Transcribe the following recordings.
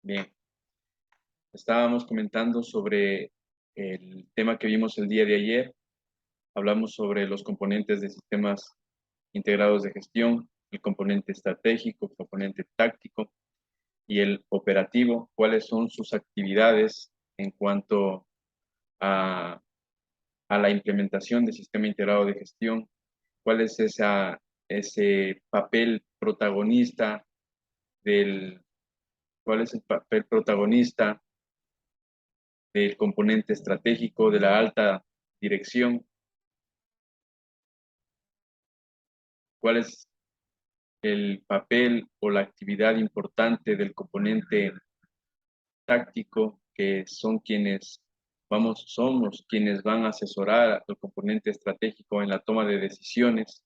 Bien, estábamos comentando sobre el tema que vimos el día de ayer. Hablamos sobre los componentes de sistemas integrados de gestión, el componente estratégico, el componente táctico y el operativo. ¿Cuáles son sus actividades en cuanto a, a la implementación del sistema integrado de gestión? ¿Cuál es ese papel protagonista del, cuál es el papel protagonista del componente estratégico, de la alta dirección? ¿Cuál es el papel o la actividad importante del componente táctico, que somos quienes van a asesorar al componente estratégico en la toma de decisiones,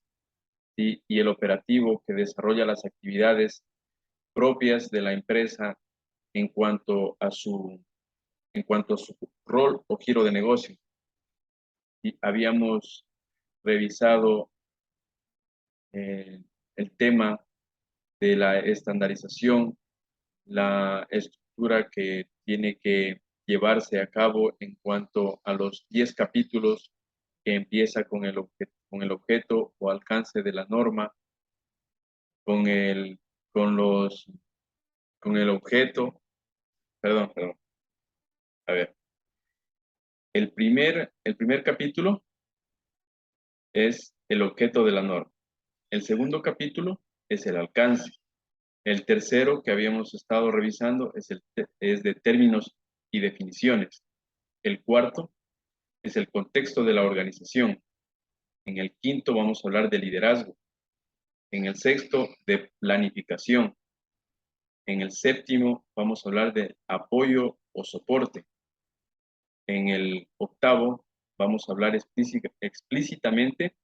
y el operativo, que desarrolla las actividades propias de la empresa en cuanto a su, en cuanto a su rol o giro de negocio? Y habíamos revisado el tema de la estandarización, la estructura que tiene que llevarse a cabo en cuanto a los 10 capítulos, que empieza con el objeto o alcance de la norma, con el, con los, con el objeto, perdón, a ver, el primer capítulo es el objeto de la norma. El segundo capítulo es el alcance. El tercero que habíamos estado revisando es de términos y definiciones. El cuarto es el contexto de la organización. En el quinto vamos a hablar de liderazgo. En el sexto, de planificación. En el séptimo vamos a hablar de apoyo o soporte. En el octavo vamos a hablar explícitamente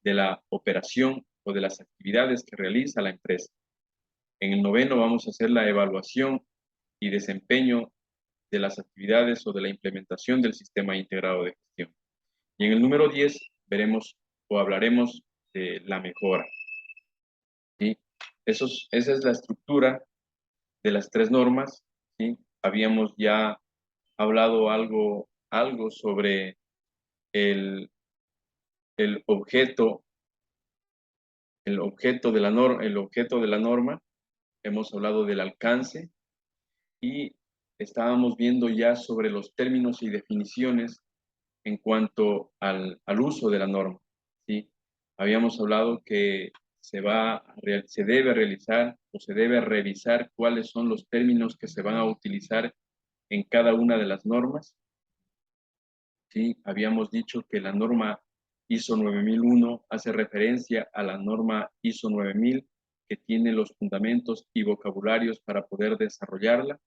de la operación o de las actividades que realiza la empresa. En el noveno vamos a hacer la evaluación y desempeño de las actividades o de la implementación del sistema integrado de gestión. Y en el número 10 veremos o hablaremos de la mejora. ¿Sí? Esa es la estructura de las tres normas. ¿Sí? Habíamos ya hablado algo sobre el, el objeto, el objeto de la norma. Hemos hablado del alcance y estábamos viendo ya sobre los términos y definiciones en cuanto al uso de la norma. ¿Sí? Habíamos hablado que se debe realizar o se debe revisar cuáles son los términos que se van a utilizar en cada una de las normas. ¿Sí? Habíamos dicho que la norma ISO 9001 hace referencia a la norma ISO 9000, que tiene los fundamentos y vocabularios para poder desarrollarla.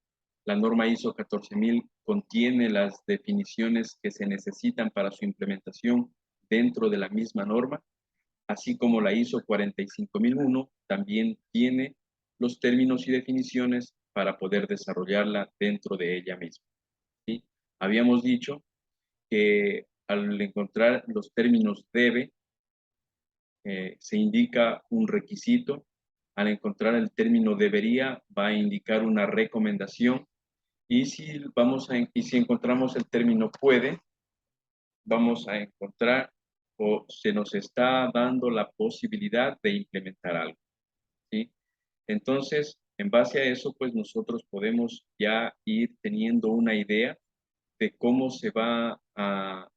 La norma ISO 14000 contiene las definiciones que se necesitan para su implementación dentro de la misma norma, así como la ISO 45001 también tiene los términos y definiciones para poder desarrollarla dentro de ella misma. ¿Sí? Habíamos dicho que al encontrar los términos debe, se indica un requisito. Al encontrar el término debería, va a indicar una recomendación. Y si encontramos el término puede, vamos a encontrar o se nos está dando la posibilidad de implementar algo. ¿Sí? Entonces, en base a eso, pues nosotros podemos ya ir teniendo una idea de cómo se va a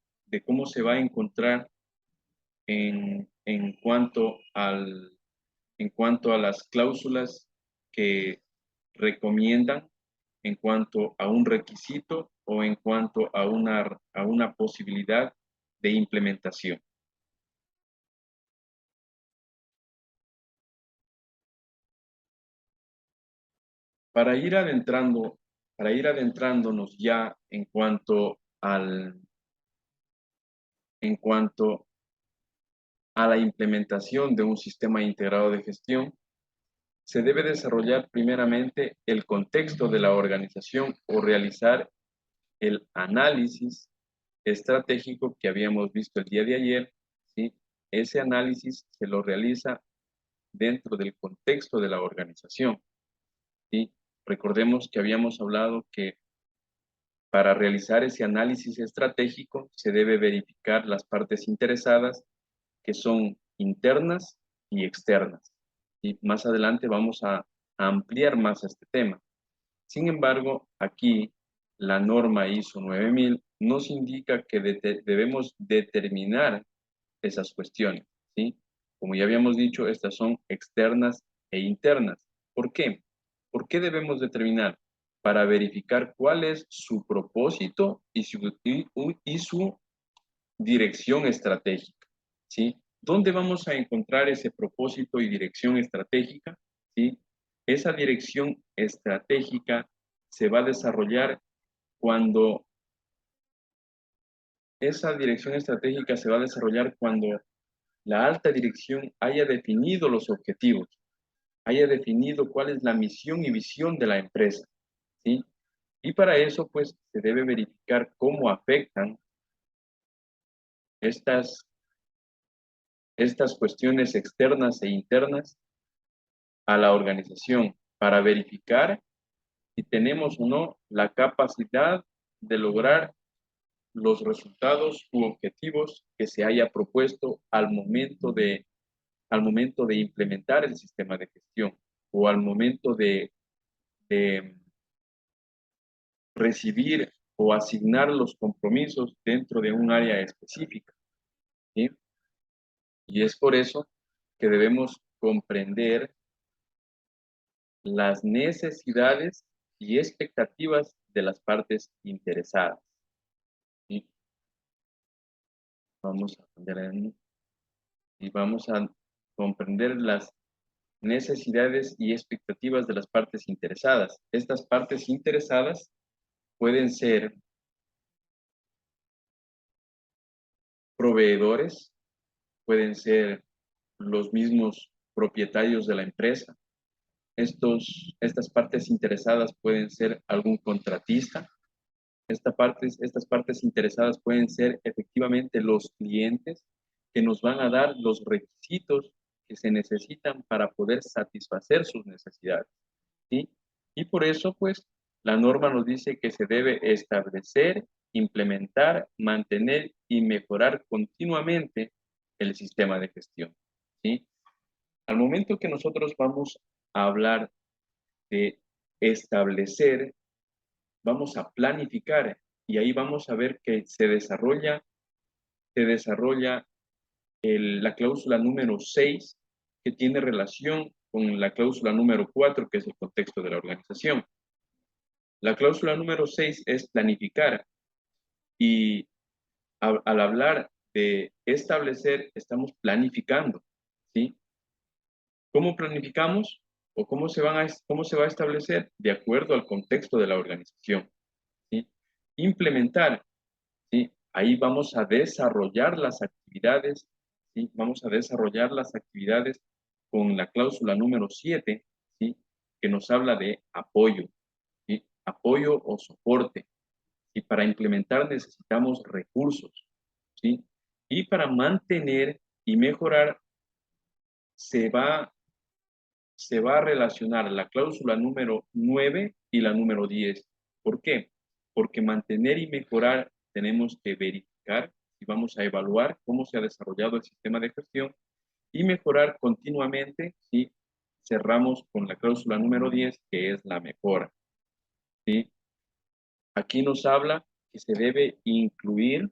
encontrar en cuanto a las cláusulas que recomiendan, en cuanto a un requisito o en cuanto a una posibilidad de implementación. Para ir adentrando, para ir adentrándonos ya en cuanto a la implementación de un sistema integrado de gestión, se debe desarrollar primeramente el contexto de la organización o realizar el análisis estratégico que habíamos visto el día de ayer. ¿Sí? Ese análisis se lo realiza dentro del contexto de la organización. ¿Sí? Recordemos que habíamos hablado que para realizar ese análisis estratégico se debe verificar las partes interesadas que son internas y externas. Y más adelante vamos a ampliar más este tema. Sin embargo, aquí la norma ISO 9000 nos indica que debemos determinar esas cuestiones, ¿sí? Como ya habíamos dicho, estas son externas e internas. ¿Por qué? ¿Por qué debemos determinar? Para verificar cuál es su propósito y su dirección estratégica, ¿sí? ¿Dónde vamos a encontrar ese propósito y dirección estratégica? ¿Sí? Esa dirección estratégica se va a desarrollar cuando la alta dirección haya definido los objetivos, haya definido cuál es la misión y visión de la empresa, ¿sí? Y para eso, pues, se debe verificar cómo afectan estas cuestiones externas e internas a la organización para verificar si tenemos o no la capacidad de lograr los resultados u objetivos que se haya propuesto al momento de implementar el sistema de gestión o al momento de recibir o asignar los compromisos dentro de un área específica, ¿sí? Y es por eso que debemos comprender las necesidades y expectativas de las partes interesadas, ¿sí? Vamos a cambiar y vamos a comprender las necesidades y expectativas de las partes interesadas. Estas partes interesadas pueden ser proveedores, pueden ser los mismos propietarios de la empresa. Estas partes interesadas pueden ser algún contratista. Estas partes interesadas pueden ser efectivamente los clientes que nos van a dar los requisitos que se necesitan para poder satisfacer sus necesidades, ¿sí? Y por eso, pues, la norma nos dice que se debe establecer, implementar, mantener y mejorar continuamente el sistema de gestión, ¿sí? Al momento que nosotros vamos a hablar de establecer, vamos a planificar y ahí vamos a ver que se desarrolla la cláusula número 6 que tiene relación con la cláusula número 4 que es el contexto de la organización. La cláusula número 6 es planificar y al hablar de establecer, estamos planificando, ¿sí? ¿Cómo planificamos o cómo se va a establecer? De acuerdo al contexto de la organización, ¿sí? Implementar, ¿sí? Ahí vamos a desarrollar las actividades, ¿sí? Vamos a desarrollar las actividades con la cláusula número 7, ¿sí? Que nos habla de apoyo, ¿sí? Apoyo o soporte. Y para implementar necesitamos recursos, ¿sí? Y para mantener y mejorar se va, se va a relacionar la cláusula número 9 y la número 10. ¿Por qué? Porque mantener y mejorar tenemos que verificar y vamos a evaluar cómo se ha desarrollado el sistema de gestión y mejorar continuamente si cerramos con la cláusula número 10, que es la mejora, ¿sí? Aquí nos habla que se debe incluir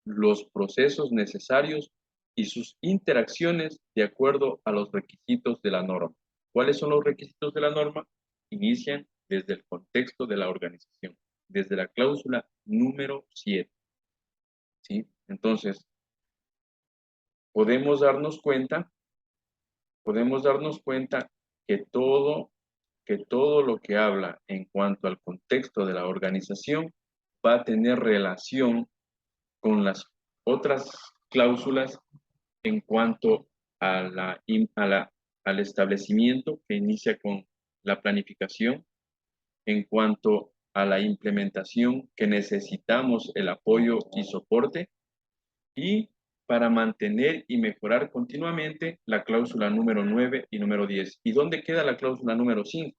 los procesos necesarios y sus interacciones de acuerdo a los requisitos de la norma. ¿Cuáles son los requisitos de la norma? Inician desde el contexto de la organización, desde la cláusula número 7, ¿sí? Entonces, podemos darnos cuenta que todo lo que habla en cuanto al contexto de la organización va a tener relación con las otras cláusulas en cuanto al establecimiento que inicia con la planificación, en cuanto a la implementación que necesitamos el apoyo y soporte, y para mantener y mejorar continuamente la cláusula número 9 y número 10. ¿Y dónde queda la cláusula número 5?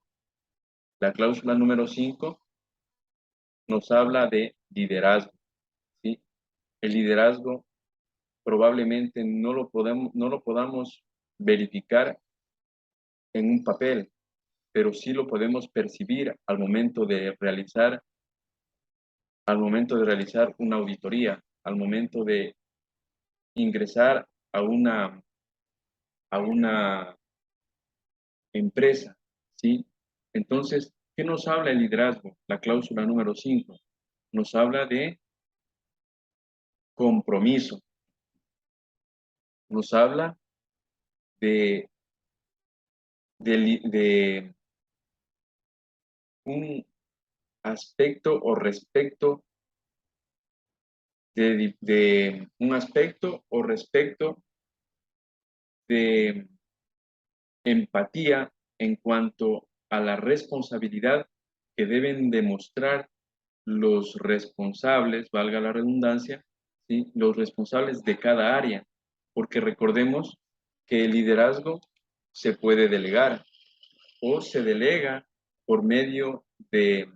La cláusula número 5 nos habla de liderazgo, ¿sí? El liderazgo probablemente no lo podamos verificar en un papel, pero sí lo podemos percibir al momento de realizar una auditoría, al momento de ingresar a una empresa, ¿sí? Entonces, ¿qué nos habla el liderazgo? La cláusula número 5 nos habla de compromiso, nos habla de, de un aspecto o respecto de un aspecto o respecto de empatía en cuanto a la responsabilidad que deben demostrar los responsables, valga la redundancia, ¿sí? Los responsables de cada área, porque recordemos que el liderazgo se puede delegar o se delega por medio de,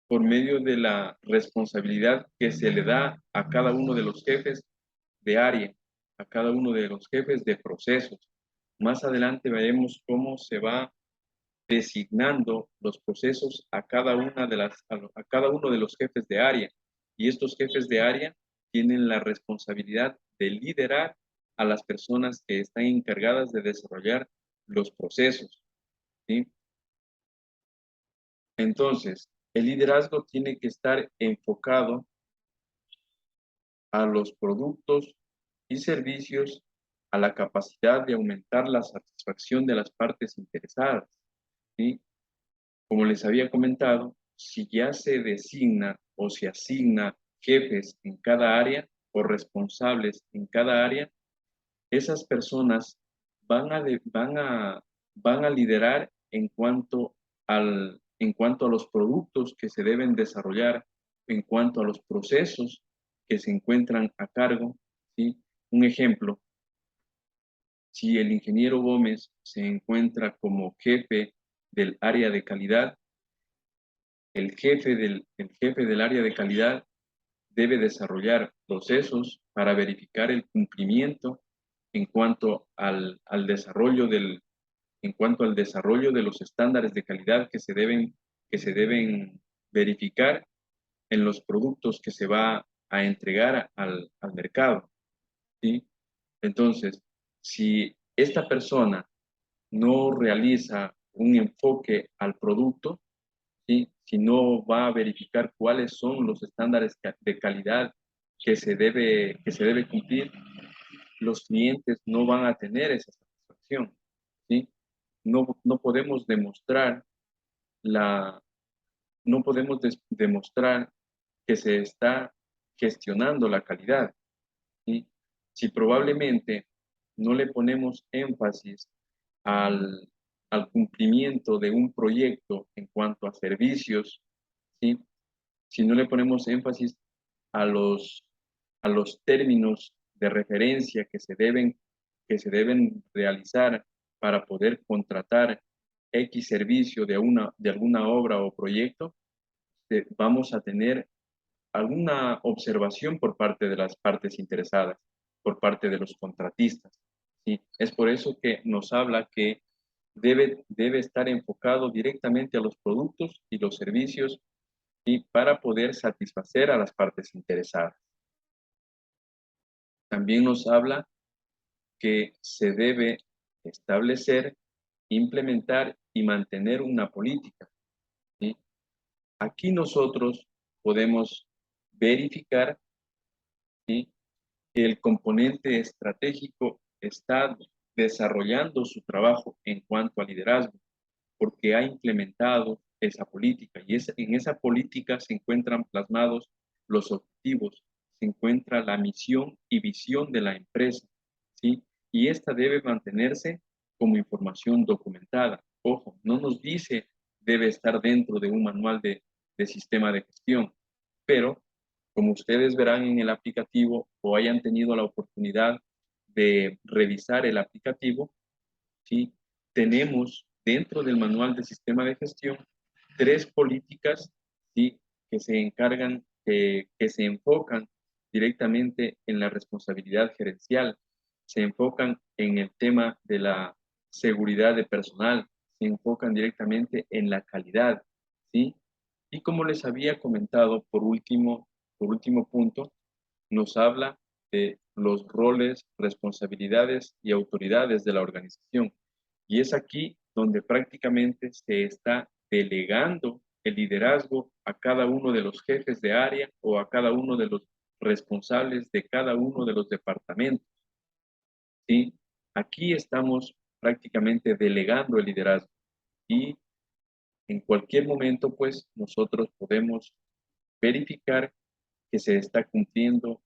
por medio de la responsabilidad que se le da a cada uno de los jefes de área, a cada uno de los jefes de procesos. Más adelante veremos cómo se va designando los procesos a cada uno de los jefes de área. Y estos jefes de área tienen la responsabilidad de liderar a las personas que están encargadas de desarrollar los procesos, ¿sí? Entonces, el liderazgo tiene que estar enfocado a los productos y servicios, a la capacidad de aumentar la satisfacción de las partes interesadas, ¿sí? Como les había comentado, si ya se designa o se asigna jefes en cada área o responsables en cada área, esas personas van a liderar en cuanto a los productos que se deben desarrollar, en cuanto a los procesos que se encuentran a cargo, ¿sí? Un ejemplo, si el ingeniero Gómez se encuentra como jefe del área de calidad, el jefe del área de calidad debe desarrollar procesos para verificar el cumplimiento en cuanto al desarrollo en cuanto al desarrollo de los estándares de calidad que se deben verificar en los productos que se va a entregar al mercado, ¿sí? Entonces, si esta persona no realiza un enfoque al producto, ¿sí? Si no va a verificar cuáles son los estándares de calidad que se debe cumplir, los clientes no van a tener esa satisfacción, ¿sí? No podemos demostrar la, no podemos demostrar que se está gestionando la calidad, ¿sí? Si probablemente no le ponemos énfasis al, al cumplimiento de un proyecto en cuanto a servicios, ¿sí? Si no le ponemos énfasis a a los términos de referencia que se deben realizar para poder contratar X servicio de alguna obra o proyecto, vamos a tener alguna observación por parte de las partes interesadas, por parte de los contratistas, ¿sí? Es por eso que nos habla que debe estar enfocado directamente a los productos y los servicios y para poder satisfacer a las partes interesadas. También nos habla que se debe establecer, implementar y mantener una política, ¿sí? Aquí nosotros podemos verificar, ¿sí?, que el componente estratégico está desarrollando su trabajo en cuanto a liderazgo, porque ha implementado esa política y en esa política se encuentran plasmados los objetivos, se encuentra la misión y visión de la empresa, ¿sí? Y esta debe mantenerse como información documentada. Ojo, no nos dice debe estar dentro de un manual de sistema de gestión, pero como ustedes verán en el aplicativo o hayan tenido la oportunidad de revisar el aplicativo, ¿sí?, tenemos dentro del manual de sistema de gestión 3 políticas, ¿sí?, que se encargan, que se enfocan directamente en la responsabilidad gerencial, se enfocan en el tema de la seguridad de personal, se enfocan directamente en la calidad, ¿sí? Y como les había comentado, por último punto, nos habla de los roles, responsabilidades y autoridades de la organización. Y es aquí donde prácticamente se está delegando el liderazgo a cada uno de los jefes de área o a cada uno de los responsables de cada uno de los departamentos, ¿sí? Aquí estamos prácticamente delegando el liderazgo y en cualquier momento, pues, nosotros podemos verificar que se está cumpliendo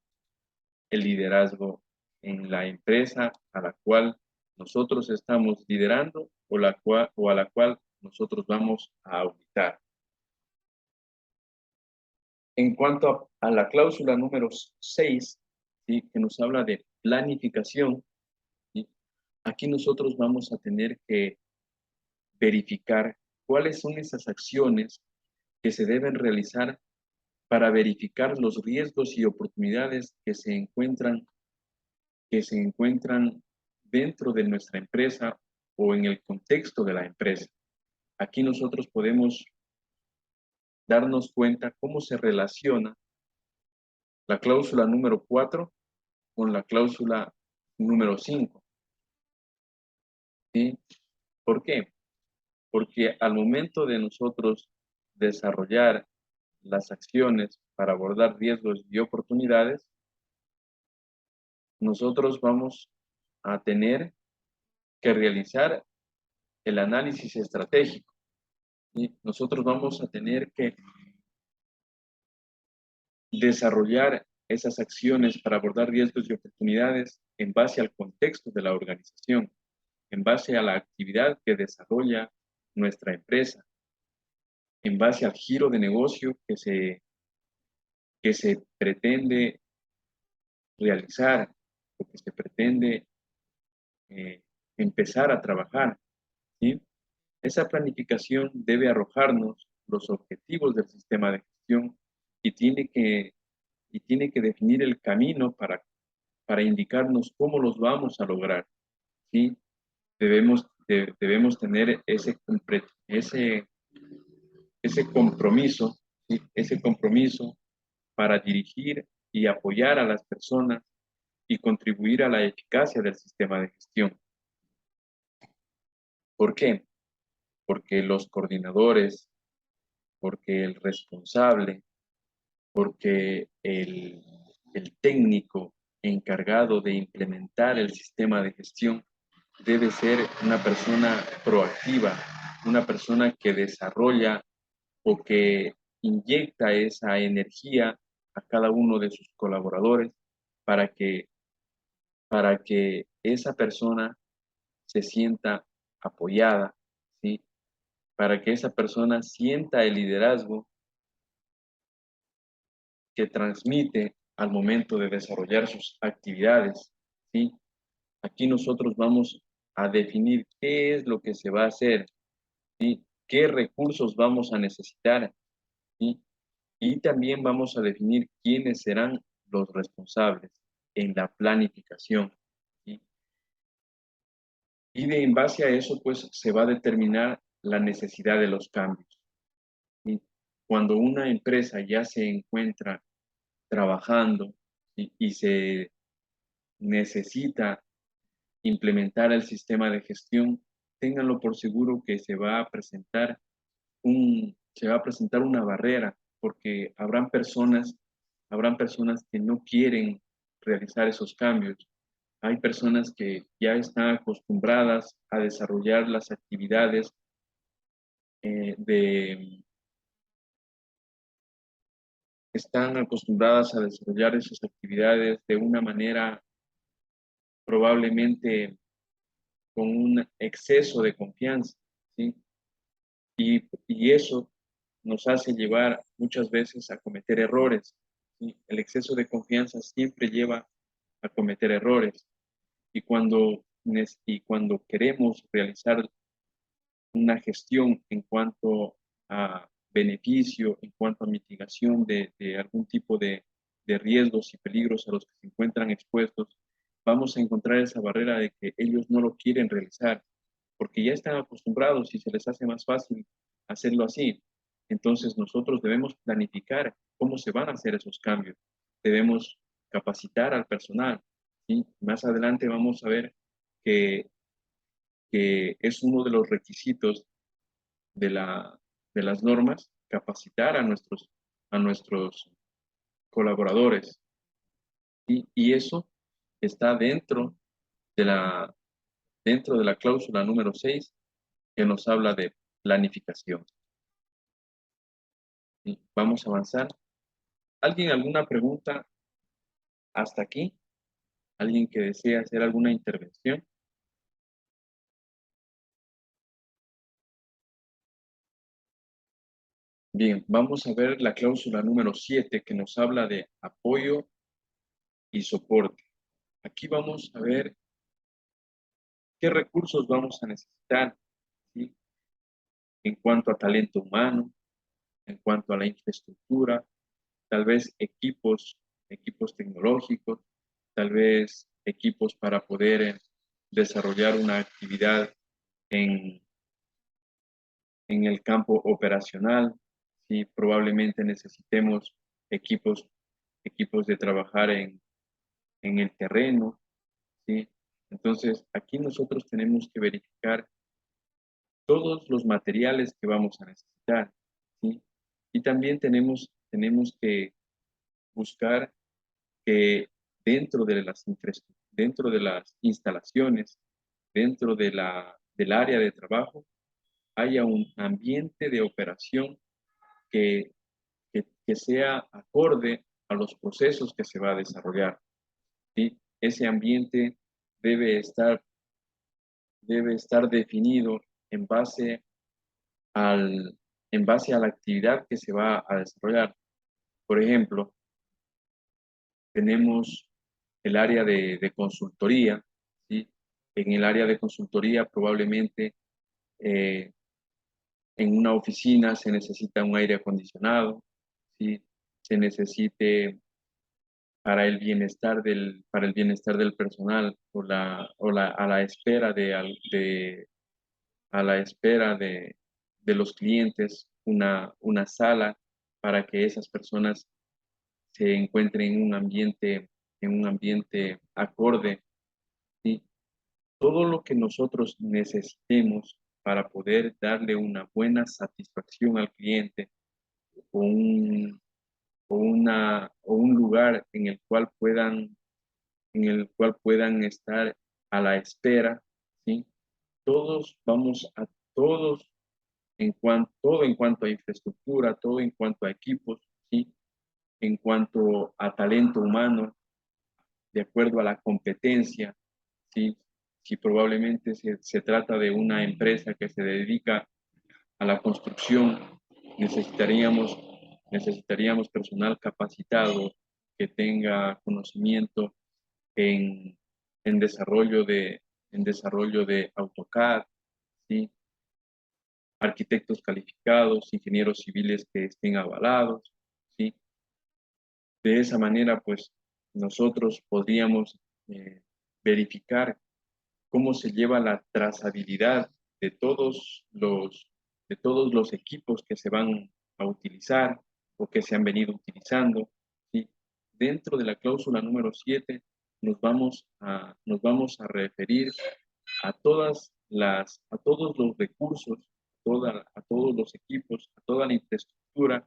el liderazgo en la empresa a la cual nosotros estamos liderando o a la cual nosotros vamos a auditar. En cuanto a la cláusula número 6, ¿sí?, que nos habla de planificación, ¿sí?, aquí nosotros vamos a tener que verificar cuáles son esas acciones que se deben realizar para verificar los riesgos y oportunidades que se encuentran dentro de nuestra empresa o en el contexto de la empresa. Aquí nosotros podemos darnos cuenta cómo se relaciona la cláusula número 4 con la cláusula número 5. ¿Sí? ¿Por qué? Porque al momento de nosotros desarrollar las acciones para abordar riesgos y oportunidades, nosotros vamos a tener que realizar el análisis estratégico. Y nosotros vamos a tener que desarrollar esas acciones para abordar riesgos y oportunidades en base al contexto de la organización, en base a la actividad que desarrolla nuestra empresa, en base al giro de negocio que se pretende realizar o que se pretende empezar a trabajar, ¿sí? Esa planificación debe arrojarnos los objetivos del sistema de gestión y tiene que definir el camino para indicarnos cómo los vamos a lograr, ¿sí? Debemos tener ese compromiso, ¿sí?, ese compromiso para dirigir y apoyar a las personas y contribuir a la eficacia del sistema de gestión. ¿Por qué? Porque los coordinadores, porque el responsable, porque el técnico encargado de implementar el sistema de gestión debe ser una persona proactiva, una persona que desarrolla o que inyecta esa energía a cada uno de sus colaboradores para que, para que esa persona se sienta apoyada, ¿sí? Para que esa persona sienta el liderazgo que transmite al momento de desarrollar sus actividades, ¿sí? Aquí nosotros vamos a definir qué es lo que se va a hacer, ¿sí?, qué recursos vamos a necesitar, ¿sí?, y también vamos a definir quiénes serán los responsables en la planificación, ¿sí? Y en base a eso, pues, se va a determinar la necesidad de los cambios, ¿sí? Cuando una empresa ya se encuentra trabajando, ¿sí?, y se necesita implementar el sistema de gestión, ténganlo por seguro que se va a presentar una barrera, porque habrán personas que no quieren realizar esos cambios. Hay personas que ya están acostumbradas a desarrollar las actividades están acostumbradas a desarrollar esas actividades de una manera probablemente con un exceso de confianza, ¿sí? Y eso nos hace llevar muchas veces a cometer errores, ¿sí? El exceso de confianza siempre lleva a cometer errores. Y cuando queremos realizar una gestión en cuanto a beneficio, en cuanto a mitigación de algún tipo de riesgos y peligros a los que se encuentran expuestos, vamos a encontrar esa barrera de que ellos no lo quieren realizar, porque ya están acostumbrados y se les hace más fácil hacerlo así. Entonces nosotros debemos planificar cómo se van a hacer esos cambios. Debemos capacitar al personal. ¿Sí? Más adelante vamos a ver que, que es uno de los requisitos de, de las normas, capacitar a nuestros colaboradores. Y eso está dentro de la cláusula número 6 que nos habla de planificación. ¿Sí? Vamos a avanzar. ¿Alguien alguna pregunta hasta aquí? ¿Alguien que desea hacer alguna intervención? Bien, vamos a ver la cláusula número 7 que nos habla de apoyo y soporte. Aquí vamos a ver qué recursos vamos a necesitar, ¿sí? En cuanto a talento humano, en cuanto a la infraestructura, tal vez equipos tecnológicos, tal vez equipos para poder desarrollar una actividad en, en el campo operacional, ¿sí? Probablemente necesitemos equipos, equipos de trabajar en el terreno, ¿sí? Entonces, aquí nosotros tenemos que verificar todos los materiales que vamos a necesitar, ¿sí? Y también tenemos que buscar que dentro de las instalaciones, dentro del área de trabajo, haya un ambiente de operación que sea acorde a los procesos que se va a desarrollar, ¿sí? Ese ambiente debe estar, debe estar definido en base en base a la actividad que se va a desarrollar. Por ejemplo, tenemos el área de consultoría, ¿sí? En el área de consultoría probablemente eh, en una oficina se necesita un aire acondicionado, ¿sí? Se necesite para el bienestar del personal a la espera a la espera de los clientes, una sala para que esas personas se encuentren en un ambiente acorde, ¿sí? Todo lo que nosotros necesitemos para poder darle una buena satisfacción al cliente o o un lugar en el cual puedan estar a la espera, ¿sí? Todos vamos a todos todo en cuanto a infraestructura, todo en cuanto a equipos, ¿sí? En cuanto a talento humano, de acuerdo a la competencia, ¿sí? Si probablemente se trata de una empresa que se dedica a la construcción, necesitaríamos, necesitaríamos personal capacitado que tenga conocimiento en, en desarrollo en desarrollo de AutoCAD, ¿sí? Arquitectos calificados, ingenieros civiles que estén avalados, ¿sí? De esa manera, pues, nosotros podríamos verificar cómo se lleva la trazabilidad de de todos los equipos que se van a utilizar o que se han venido utilizando, ¿sí? Dentro de la cláusula número 7 nos vamos a referir a todos los recursos, a todos los equipos, a toda la infraestructura,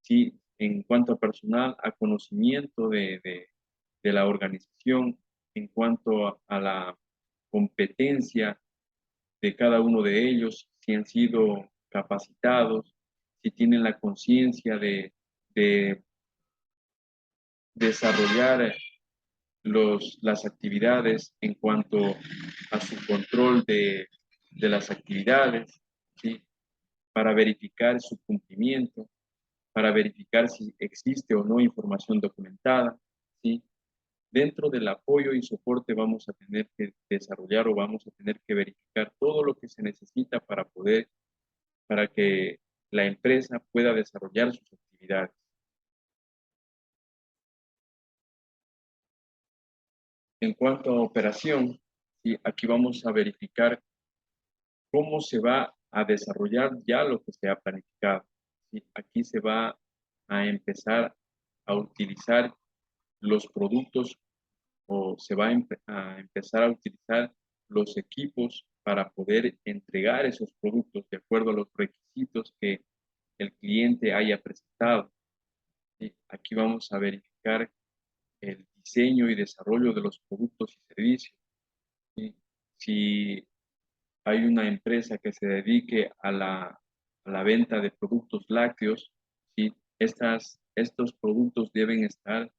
¿sí? En cuanto a personal, a conocimiento de la organización, en cuanto a la competencia de cada uno de ellos, si han sido capacitados, si tienen la conciencia de desarrollar las actividades en cuanto a su control de las actividades, ¿sí? Para verificar su cumplimiento, para verificar si existe o no información documentada, ¿sí? Dentro del apoyo y soporte vamos a tener que desarrollar o vamos a tener que verificar todo lo que se necesita para poder para que la empresa pueda desarrollar sus actividades. En cuanto a operación, ¿sí? Aquí vamos a verificar cómo se va a desarrollar ya lo que se ha planificado. ¿Sí? Aquí se va a empezar a utilizar los productos o se va a empezar a utilizar los equipos para poder entregar esos productos de acuerdo a los requisitos que el cliente haya presentado. ¿Sí? Aquí vamos a verificar el diseño y desarrollo de los productos y servicios. ¿Sí? Si hay una empresa que se dedique a la venta de productos lácteos, ¿sí? Estos productos deben estar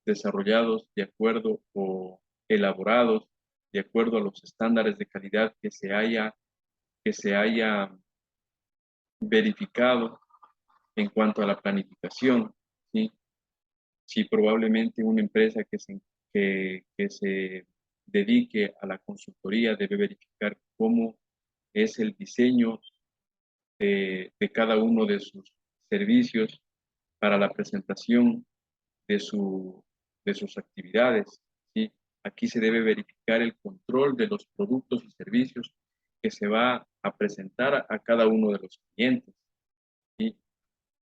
desarrollados de acuerdo o elaborados de acuerdo a los estándares de calidad que se haya verificado en cuanto a la planificación, ¿sí? Si probablemente una empresa que se dedique a la consultoría debe verificar cómo es el diseño de cada uno de sus servicios para la presentación de, de sus actividades. ¿Sí? Aquí se debe verificar el control de los productos y servicios que se va a presentar a cada uno de los clientes. ¿Sí?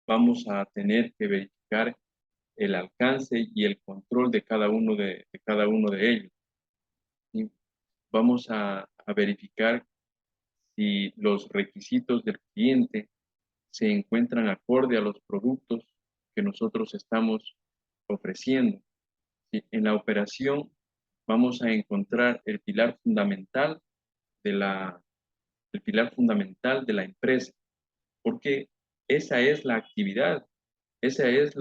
Vamos a tener que verificar el alcance y el control de cada uno de ellos. ¿Sí? Vamos a verificar si los requisitos del cliente se encuentran acorde a los productos que nosotros estamos ofreciendo. ¿Sí? En la operación vamos a encontrar el pilar fundamental de la empresa, porque esa es la actividad, esa es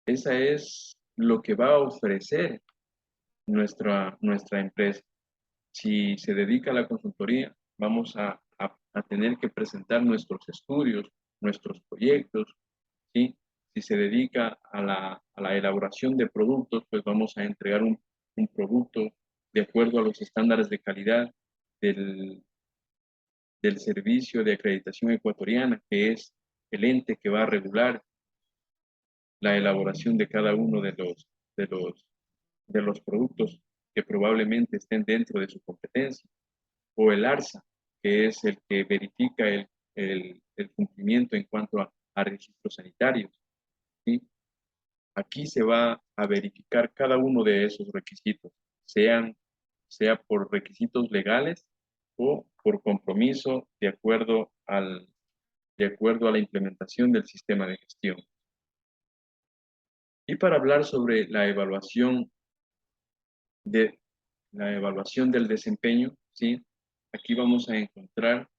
esa es lo que va a ofrecer nuestra empresa. Si se dedica a la consultoría, vamos a tener que presentar nuestros estudios, nuestros proyectos, ¿sí? Si se dedica a la elaboración de productos, pues vamos a entregar un producto de acuerdo a los estándares de calidad del, del Servicio de Acreditación Ecuatoriana, que es el ente que va a regular la elaboración de cada uno de los, de los productos que probablemente estén dentro de su competencia, o el ARSA, que es el que verifica el cumplimiento en cuanto a registros sanitarios. ¿Sí? Aquí se va a verificar cada uno de esos requisitos, sea por requisitos legales o por compromiso de acuerdo a la implementación del sistema de gestión. Y para hablar sobre de la evaluación del desempeño, ¿sí? Aquí vamos a encontrar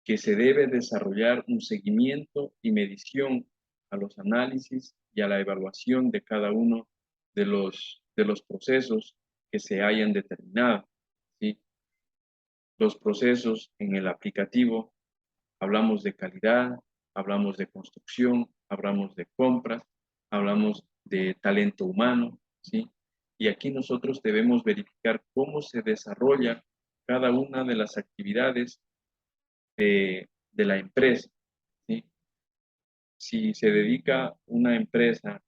que se debe desarrollar un seguimiento y medición a los análisis y a la evaluación de cada uno de los procesos que se hayan determinado. ¿Sí? Los procesos en el aplicativo, hablamos de calidad, hablamos de construcción, hablamos de compras, hablamos de talento humano, ¿sí? Y aquí nosotros debemos verificar cómo se desarrolla cada una de las actividades de la empresa, ¿sí? Si se dedica una empresa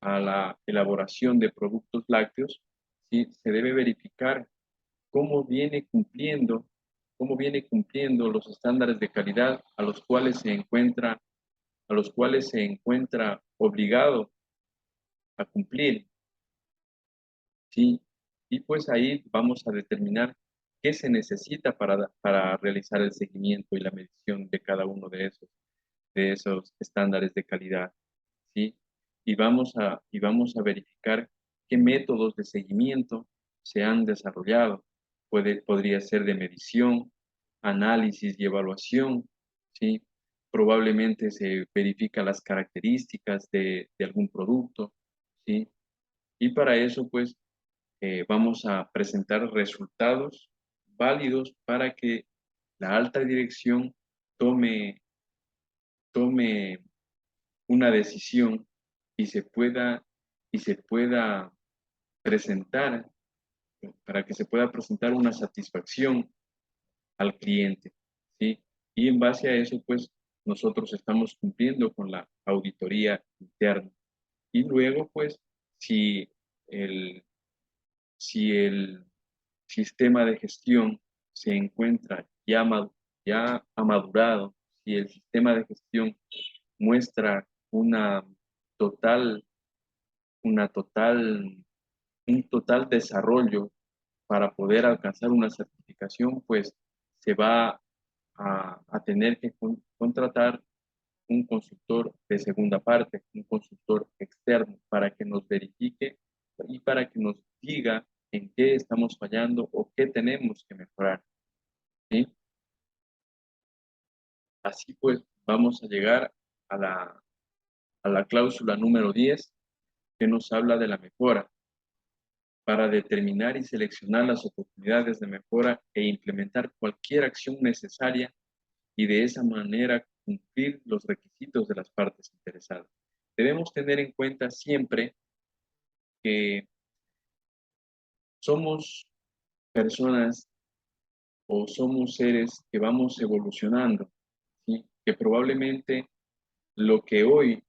a la elaboración de productos lácteos, ¿sí? Se debe verificar cómo cómo viene cumpliendo los estándares de calidad a los cuales se encuentra obligado a cumplir, ¿sí? Y pues ahí vamos a determinar qué se necesita para realizar el seguimiento y la medición de cada uno de esos estándares de calidad, ¿sí? Y vamos a verificar qué métodos de seguimiento se han desarrollado. Podría ser de medición, análisis y evaluación, ¿sí? Probablemente se verifica las características de algún producto, ¿sí? Y para eso, pues, vamos a presentar resultados válidos para que la alta dirección tome, tome una decisión y y se pueda presentar, para que se pueda presentar una satisfacción al cliente, ¿sí? Y en base a eso, pues, nosotros estamos cumpliendo con la auditoría interna. Y luego, pues, si el, si el sistema de gestión se encuentra ya amadurado, si el sistema de gestión muestra total, una total, un total desarrollo para poder alcanzar una certificación, pues se va a tener que contratar un consultor de segunda parte, un consultor externo, para que nos verifique y para que nos diga en qué estamos fallando o qué tenemos que mejorar, ¿sí? Así pues, vamos a llegar a la cláusula número 10, que nos habla de la mejora, para determinar y seleccionar las oportunidades de mejora e implementar cualquier acción necesaria y de esa manera cumplir los requisitos de las partes interesadas. Debemos tener en cuenta siempre que somos personas o somos seres que vamos evolucionando, ¿sí? Que probablemente lo que hoy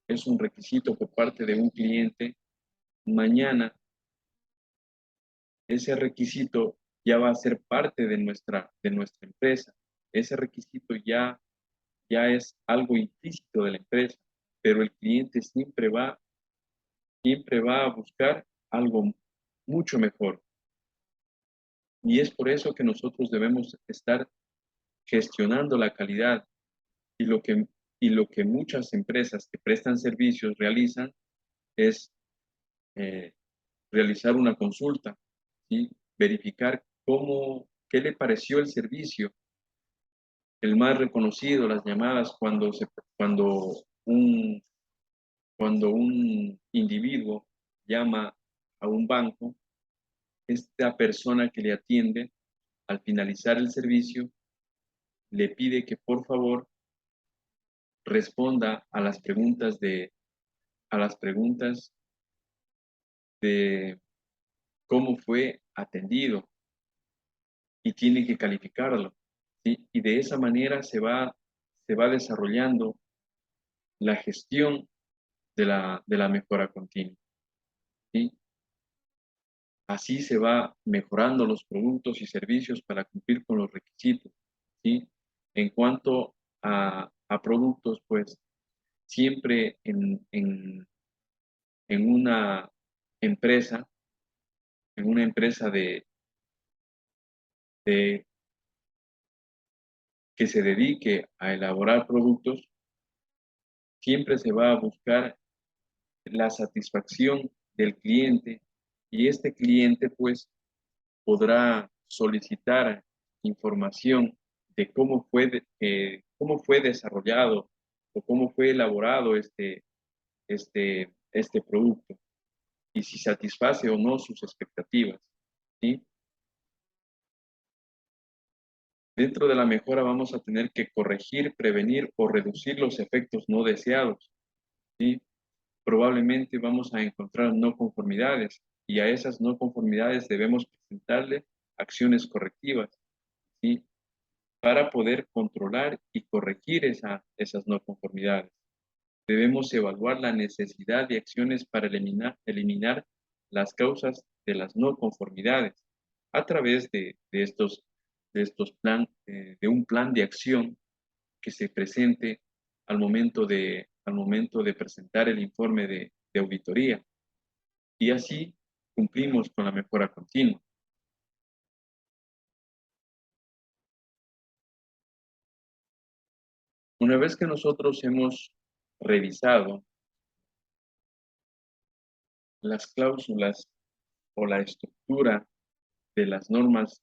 es un requisito por parte de un cliente, mañana ese requisito ya va a ser parte de nuestra empresa. Ese requisito ya es algo implícito de la empresa, pero el cliente siempre va a buscar algo mucho mejor. Y es por eso que nosotros debemos estar gestionando la calidad y y lo que muchas empresas que prestan servicios realizan es eh, realizar una consulta y verificar qué le pareció el servicio, el más reconocido, las llamadas un, cuando un individuo llama a un banco, esta persona que le atiende, al finalizar el servicio, le pide que por favor responda a las preguntas de cómo fue atendido y tiene que calificarlo, ¿sí? Y de esa manera se va desarrollando la gestión de la mejora continua, ¿sí? Así se va mejorando los productos y servicios para cumplir con los requisitos, ¿sí? En cuanto a productos, pues siempre en una empresa, en una empresa de que se dedique a elaborar productos, siempre se va a buscar la satisfacción del cliente y este cliente pues podrá solicitar información de cómo fue desarrollado o cómo fue elaborado este producto y si satisface o no sus expectativas, ¿sí? Dentro de la mejora vamos a tener que corregir, prevenir o reducir los efectos no deseados, ¿sí? Probablemente vamos a encontrar no conformidades y a esas no conformidades debemos presentarle acciones correctivas, ¿sí? Para poder controlar y corregir esas no conformidades. Debemos evaluar la necesidad de acciones para eliminar las causas de las no conformidades a través de un plan de acción que se presente al momento de presentar el informe de auditoría. Y así cumplimos con la mejora continua. Una vez que nosotros hemos revisado las cláusulas o la estructura de las normas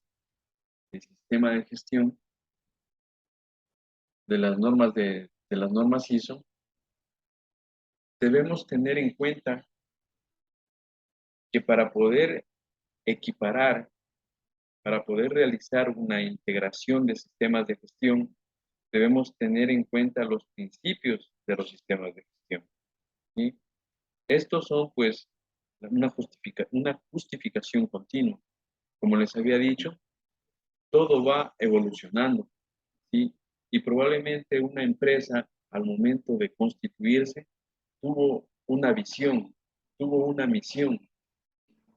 del sistema de gestión, de las normas ISO, debemos tener en cuenta que para poder equiparar, para poder realizar una integración de sistemas de gestión, debemos tener en cuenta los principios de los sistemas de gestión, ¿sí? Estos son, pues, una justificación continua. Como les había dicho, todo va evolucionando, ¿sí? Y probablemente una empresa, al momento de constituirse, tuvo una visión, tuvo una misión,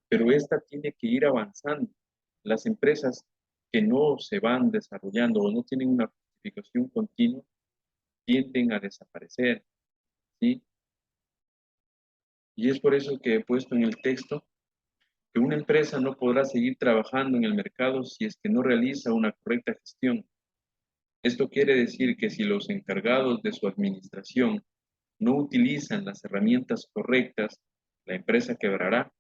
pero esta tiene que ir avanzando. Las empresas que no se van desarrollando o no tienen una justificación continua tienden a desaparecer, ¿sí? Y es por eso que he puesto en el texto que una empresa no podrá seguir trabajando en el mercado si es que no realiza una correcta gestión. Esto quiere decir que si los encargados de su administración no utilizan las herramientas correctas, la empresa quebrará,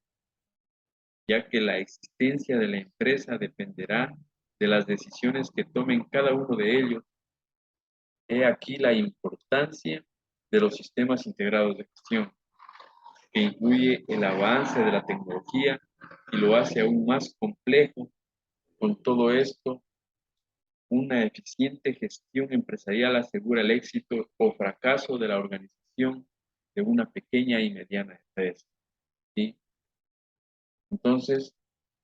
ya que la existencia de la empresa dependerá de las decisiones que tomen cada uno de ellos. He aquí la importancia de los sistemas integrados de gestión, que incluye el avance de la tecnología y lo hace aún más complejo. Con todo esto, una eficiente gestión empresarial asegura el éxito o fracaso de la organización de una pequeña y mediana empresa, ¿sí? Entonces,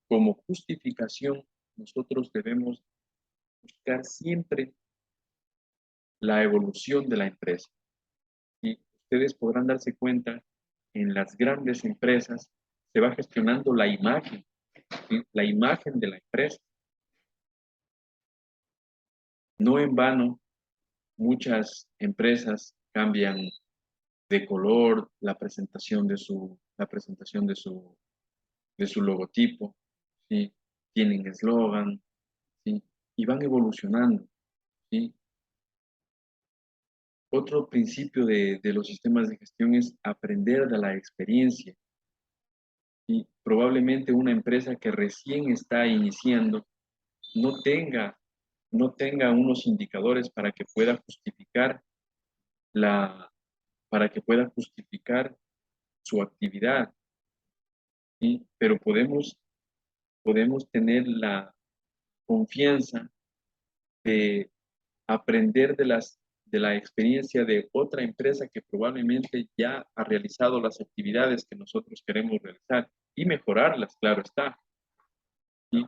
como justificación, nosotros debemos buscar siempre la evolución de la empresa. Y ustedes podrán darse cuenta, en las grandes empresas se va gestionando la imagen, ¿sí? La imagen de la empresa. No en vano, muchas empresas cambian de color la presentación de su logotipo, ¿sí? Tienen eslogan, ¿sí? Y van evolucionando, ¿sí? Otro principio de los sistemas de gestión es aprender de la experiencia. Y probablemente una empresa que recién está iniciando no tenga, no tenga unos indicadores para que pueda justificar la, para que pueda justificar su actividad, ¿sí? Pero podemos tener la confianza de aprender de la experiencia de otra empresa que probablemente ya ha realizado las actividades que nosotros queremos realizar y mejorarlas, claro está. ¿Sí?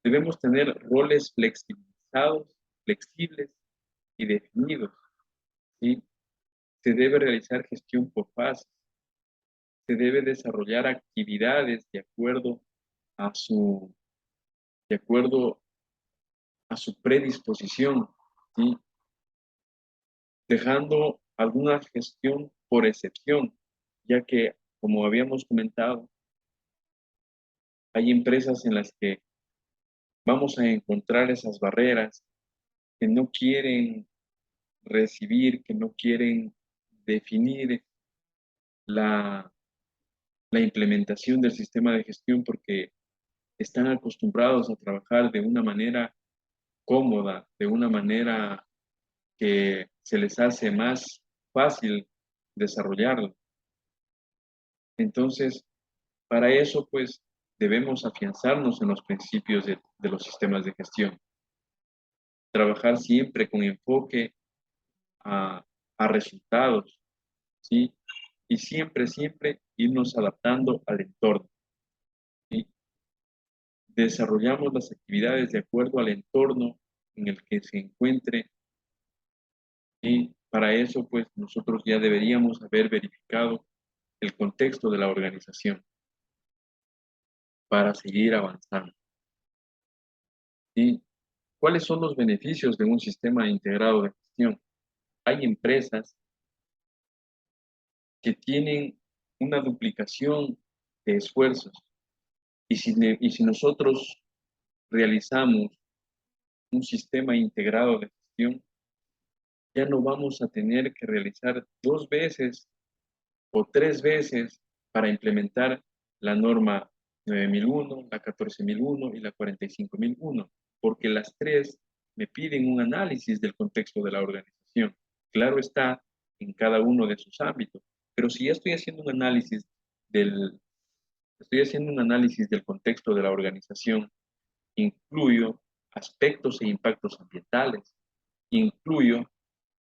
Debemos tener roles flexibilizados, flexibles y definidos, ¿sí? Se debe realizar gestión por fases, se debe desarrollar actividades a su, de acuerdo a su predisposición, ¿sí? Dejando alguna gestión por excepción, ya que, como habíamos comentado, hay empresas en las que vamos a encontrar esas barreras que no quieren recibir, que no quieren definir la, la implementación del sistema de gestión porque están acostumbrados a trabajar de una manera cómoda, de una manera que se les hace más fácil desarrollarlo. Entonces, para eso, pues, debemos afianzarnos en los principios de los sistemas de gestión. Trabajar siempre con enfoque a, a resultados, ¿sí? Y siempre irnos adaptando al entorno, ¿sí? Desarrollamos las actividades de acuerdo al entorno en el que se encuentre y para eso, pues, nosotros ya deberíamos haber verificado el contexto de la organización para seguir avanzando. ¿Sí? ¿Cuáles son los beneficios de un sistema integrado de gestión? Hay empresas que tienen una duplicación de esfuerzos y si nosotros realizamos un sistema integrado de gestión, ya no vamos a tener que realizar 2 veces o 3 veces para implementar la norma 9001, la 14001 y la 45001, porque las tres me piden un análisis del contexto de la organización. Claro está, en cada uno de sus ámbitos, pero si ya del, estoy haciendo un análisis del contexto de la organización, incluyo aspectos e impactos ambientales, incluyo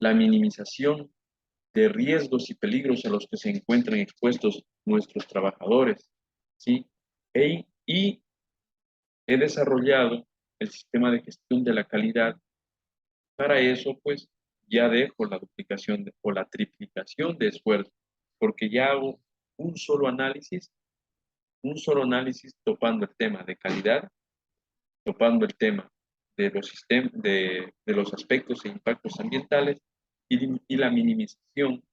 la minimización de riesgos y peligros a los que se encuentran expuestos nuestros trabajadores, ¿sí? Y he desarrollado el sistema de gestión de la calidad. Para eso, pues, ya dejo la duplicación o la triplicación de esfuerzo, porque ya hago un solo análisis topando el tema de calidad, topando el tema de los, de los aspectos e impactos ambientales y la minimización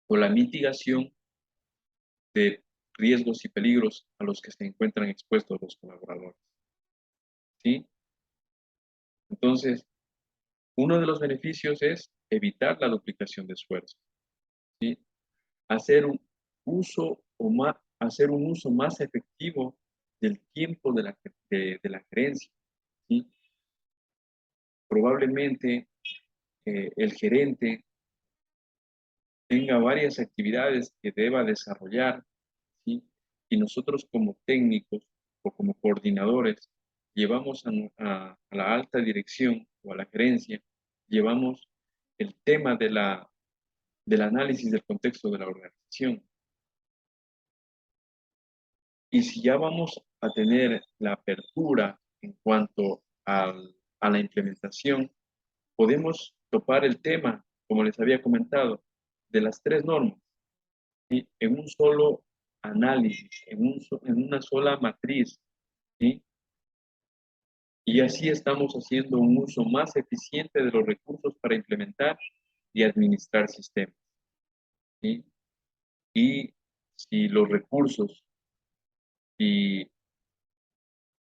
o la mitigación de riesgos y peligros a los que se encuentran expuestos los colaboradores. ¿Sí? Entonces, uno de los beneficios es evitar la duplicación de esfuerzo. ¿Sí? Hacer un hacer un uso más efectivo del tiempo de la gerencia. ¿Sí? Probablemente el gerente tenga varias actividades que deba desarrollar, ¿sí? Y nosotros como técnicos o como coordinadores llevamos a la alta dirección o a la gerencia, llevamos el tema del análisis del contexto de la organización. Y si ya vamos a tener la apertura en cuanto a la implementación, podemos topar el tema, como les había comentado, de las 3 normas, ¿sí? En un solo análisis, en una sola matriz, ¿sí? Y así estamos haciendo un uso más eficiente de los recursos para implementar y administrar sistemas, ¿sí? Y si los recursos y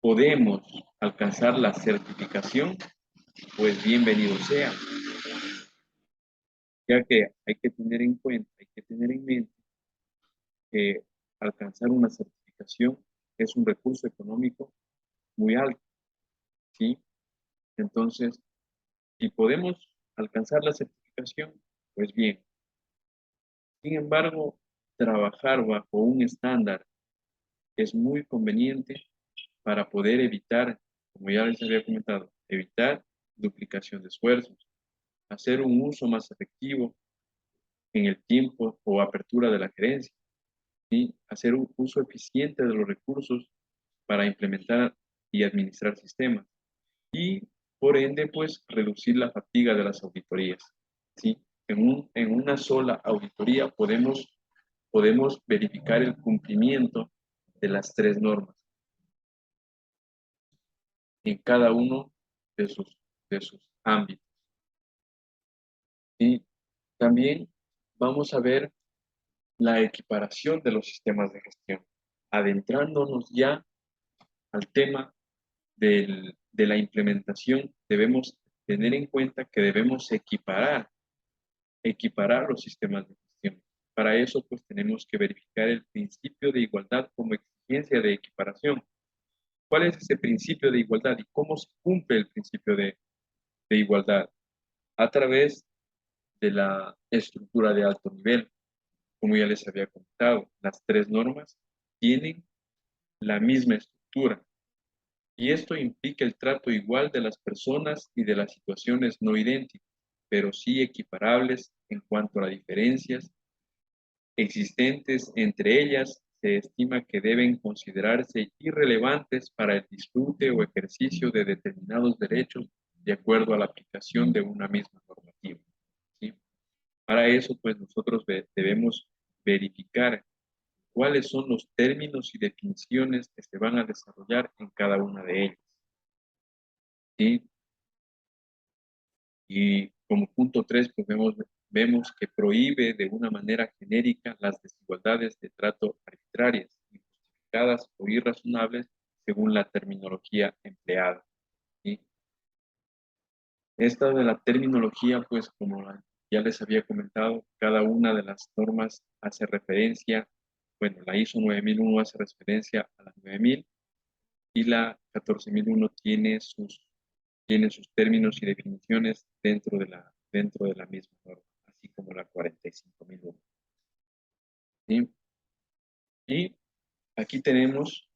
podemos alcanzar la certificación, pues bienvenido sea, ya que hay que tener en cuenta, hay que tener en mente que alcanzar una certificación es un recurso económico muy alto, ¿sí? Entonces, si podemos alcanzar la certificación, pues bien. Sin embargo, trabajar bajo un estándar es muy conveniente para poder evitar, como ya les había comentado, evitar duplicación de esfuerzos, hacer un uso más efectivo en el tiempo o apertura de la gerencia, y hacer un uso eficiente de los recursos para implementar y administrar sistemas y, por ende, pues reducir la fatiga de las auditorías. ¿Sí? En una sola auditoría podemos verificar el cumplimiento de las 3 normas en cada uno de sus ámbitos. Y también vamos a ver la equiparación de los sistemas de gestión, adentrándonos ya al tema de la implementación. Debemos tener en cuenta que debemos equiparar los sistemas de gestión. Para eso, pues tenemos que verificar el principio de igualdad como exigencia de equiparación. ¿Cuál es ese principio de igualdad y cómo se cumple el principio de igualdad? A través de la estructura de alto nivel. Como ya les había comentado, las 3 normas tienen la misma estructura y esto implica el trato igual de las personas y de las situaciones no idénticas, pero sí equiparables en cuanto a las diferencias existentes entre ellas. Se estima que deben considerarse irrelevantes para el disfrute o ejercicio de determinados derechos de acuerdo a la aplicación de una misma normativa, ¿sí? Para eso, pues nosotros debemos verificar cuáles son los términos y definiciones que se van a desarrollar en cada una de ellas, ¿sí? Y como punto 3, pues vemos que prohíbe de una manera genérica las desigualdades de trato arbitrarias, injustificadas o irrazonables según la terminología empleada, ¿sí? Esta de la terminología, pues como ya les había comentado, cada una de las normas hace referencia, bueno, la ISO 9001 hace referencia a la 9000 y la 14001 tiene sus términos y definiciones dentro de la misma norma, así como la 45001. ¿Sí? Y aquí tenemos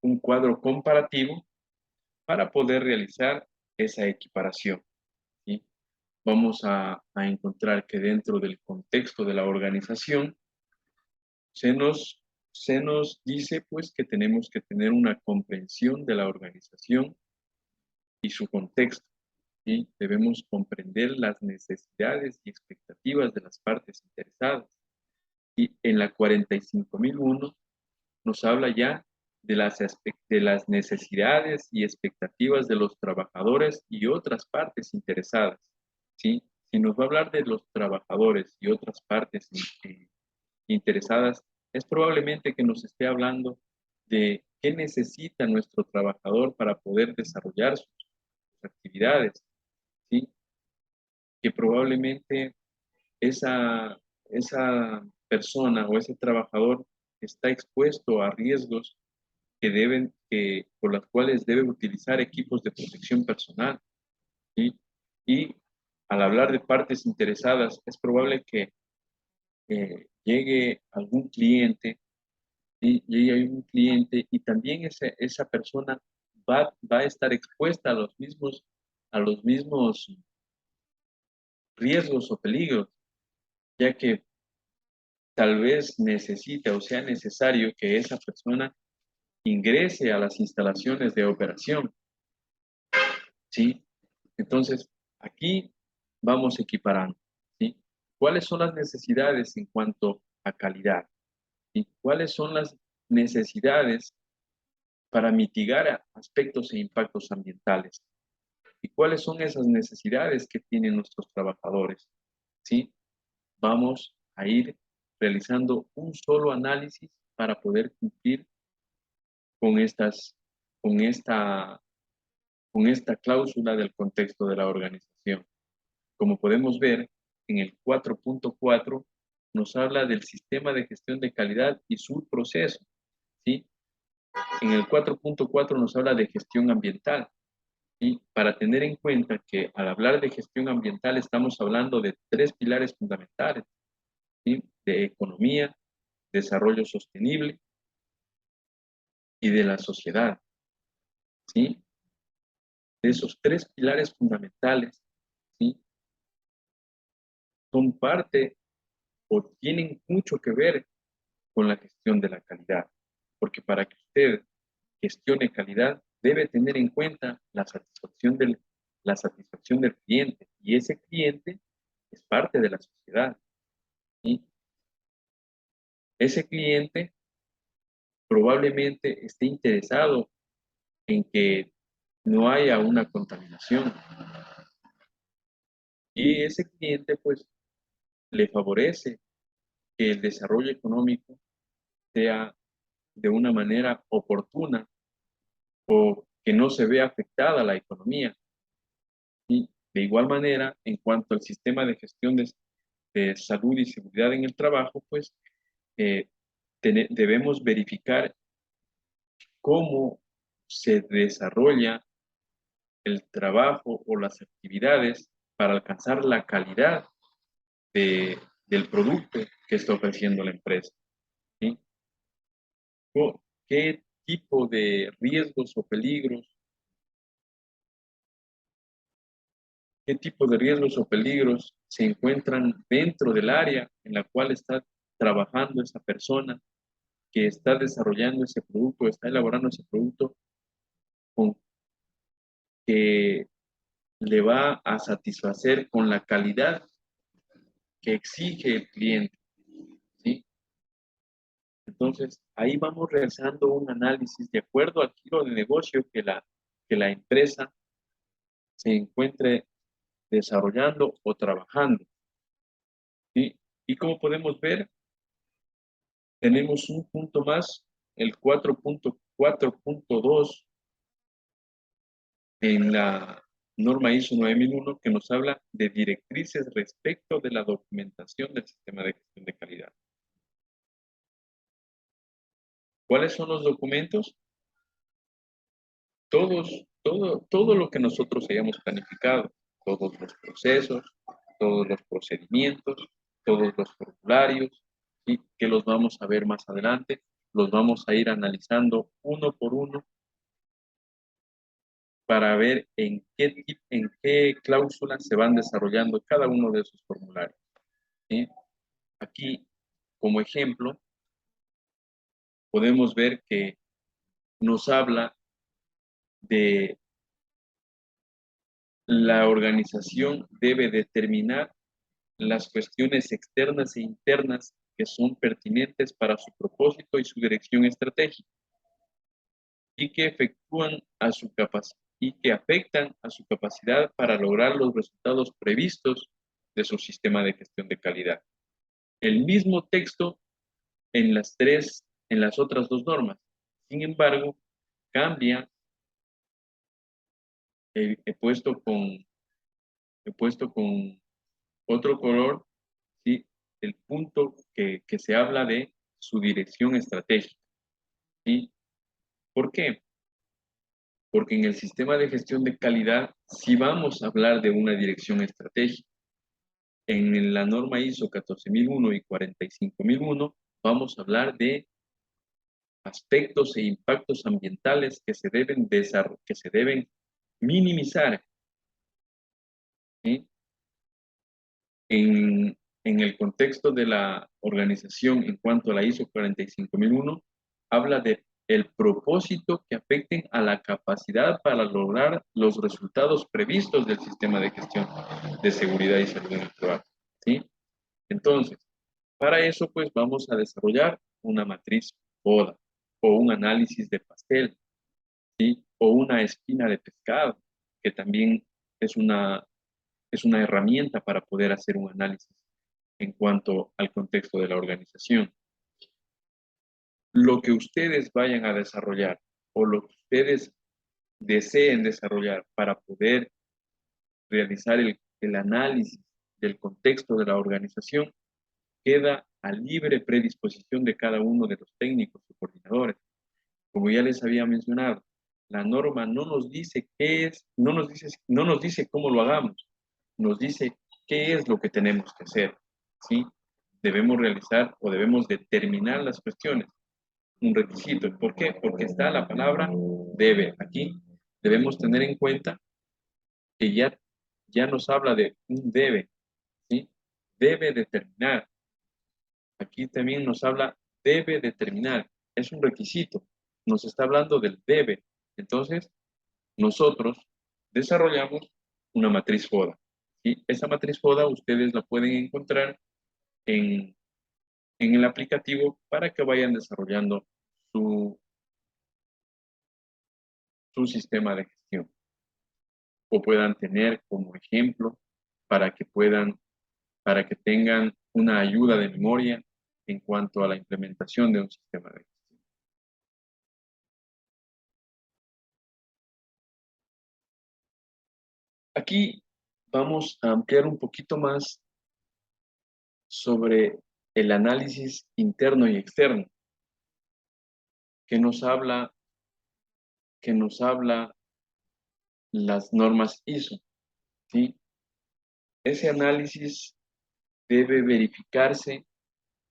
un cuadro comparativo para poder realizar esa equiparación, ¿sí? Vamos a encontrar que dentro del contexto de la organización se se nos dice pues que tenemos que tener una comprensión de la organización y su contexto, y debemos comprender las necesidades y expectativas de las partes interesadas. Y en la 45.001 nos habla ya de las necesidades y expectativas de los trabajadores y otras partes interesadas, ¿sí? Si nos va a hablar de los trabajadores y otras partes interesadas, es probablemente que nos esté hablando de qué necesita nuestro trabajador para poder desarrollar sus actividades, ¿sí? Que probablemente esa persona o ese trabajador está expuesto a riesgos por las cuales debe utilizar equipos de protección personal, ¿sí? Y al hablar de partes interesadas, es probable que llegue algún cliente, ¿sí? Llegue algún cliente y también esa persona va a estar expuesta a los mismos riesgos o peligros, ya que tal vez necesita o sea necesario que esa persona ingrese a las instalaciones de operación, ¿sí? Entonces, aquí vamos equiparando, ¿sí? ¿Cuáles son las necesidades en cuanto a calidad? ¿Y cuáles son las necesidades para mitigar aspectos e impactos ambientales? ¿Y cuáles son esas necesidades que tienen nuestros trabajadores? ¿Sí? Vamos a ir realizando un solo análisis para poder cumplir con con esta, con esta cláusula del contexto de la organización. Como podemos ver, en el 4.4 nos habla del sistema de gestión de calidad y su proceso, ¿sí? En el 4.4 nos habla de gestión ambiental, y para tener en cuenta que al hablar de gestión ambiental estamos hablando de tres pilares fundamentales, ¿sí? De economía, desarrollo sostenible y de la sociedad, ¿sí? De esos tres pilares fundamentales, ¿sí? Son parte o tienen mucho que ver con la gestión de la calidad, porque para que usted gestione calidad debe tener en cuenta la satisfacción del cliente, y ese cliente es parte de la sociedad, ¿sí? Ese cliente probablemente esté interesado en que no haya una contaminación, y ese cliente pues le favorece que el desarrollo económico sea de una manera oportuna o que no se vea afectada la economía. Y de igual manera, en cuanto al sistema de gestión de salud y seguridad en el trabajo, pues eh, debemos verificar cómo se desarrolla el trabajo o las actividades para alcanzar la calidad del producto que está ofreciendo la empresa, ¿sí? ¿Qué tipo de riesgos o peligros, qué tipo de riesgos o peligros se encuentran dentro del área en la cual está trabajando esa persona que está desarrollando ese producto, está elaborando ese producto con que le va a satisfacer con la calidad que exige el cliente, ¿sí? Entonces, ahí vamos realizando un análisis de acuerdo al giro de negocio que la empresa se encuentre desarrollando o trabajando, ¿sí? Y como podemos ver, tenemos un punto más, el 4.4.2 en la norma ISO 9001, que nos habla de directrices respecto de la documentación del sistema de gestión de calidad. ¿Cuáles son los documentos? Todo lo que nosotros hayamos planificado, todos los procesos, todos los procedimientos, todos los formularios, y que los vamos a ver más adelante, los vamos a ir analizando uno por uno para ver en qué cláusulas se van desarrollando cada uno de esos formularios, ¿sí? Aquí, como ejemplo, podemos ver que nos habla de la organización debe determinar las cuestiones externas e internas que son pertinentes para su propósito y su dirección estratégica y que efectúan a su capacidad y que afectan a su capacidad para lograr los resultados previstos de su sistema de gestión de calidad. El mismo texto en las otras dos normas. Sin embargo, cambia, he puesto con otro color, ¿sí? El punto que se habla de su dirección estratégica, ¿sí? ¿Por qué? Porque en el sistema de gestión de calidad sí vamos a hablar de una dirección estratégica. En la norma ISO 14001 y 45001 vamos a hablar de aspectos e impactos ambientales que se deben minimizar, ¿sí? En el contexto de la organización en cuanto a la ISO 45001, habla de el propósito que afecten a la capacidad para lograr los resultados previstos del sistema de gestión de seguridad y salud en el trabajo, ¿sí? Entonces, para eso, pues vamos a desarrollar una matriz FODA o un análisis de pastel, ¿sí? O una espina de pescado, que también es una herramienta para poder hacer un análisis en cuanto al contexto de la organización. Lo que ustedes vayan a desarrollar o lo que ustedes deseen desarrollar para poder realizar el análisis del contexto de la organización queda a libre predisposición de cada uno de los técnicos o coordinadores. Como ya les había mencionado, la norma no nos dice qué es, no nos dice cómo lo hagamos, nos dice qué es lo que tenemos que hacer, ¿sí? Debemos realizar o debemos determinar las cuestiones, un requisito. ¿Por qué? Porque está la palabra debe. Aquí debemos tener en cuenta que ya nos habla de un debe, ¿sí? Debe determinar. Aquí también nos habla debe determinar. Es un requisito. Nos está hablando del debe. Entonces, nosotros desarrollamos una matriz FODA. ¿Sí? Esa matriz FODA ustedes la pueden encontrar en, en el aplicativo para que vayan desarrollando su, su sistema de gestión o puedan tener como ejemplo para que para que tengan una ayuda de memoria en cuanto a la implementación de un sistema de gestión. Aquí vamos a ampliar un poquito más sobre el análisis interno y externo que nos habla, que nos habla las normas ISO, ¿sí? Ese análisis debe verificarse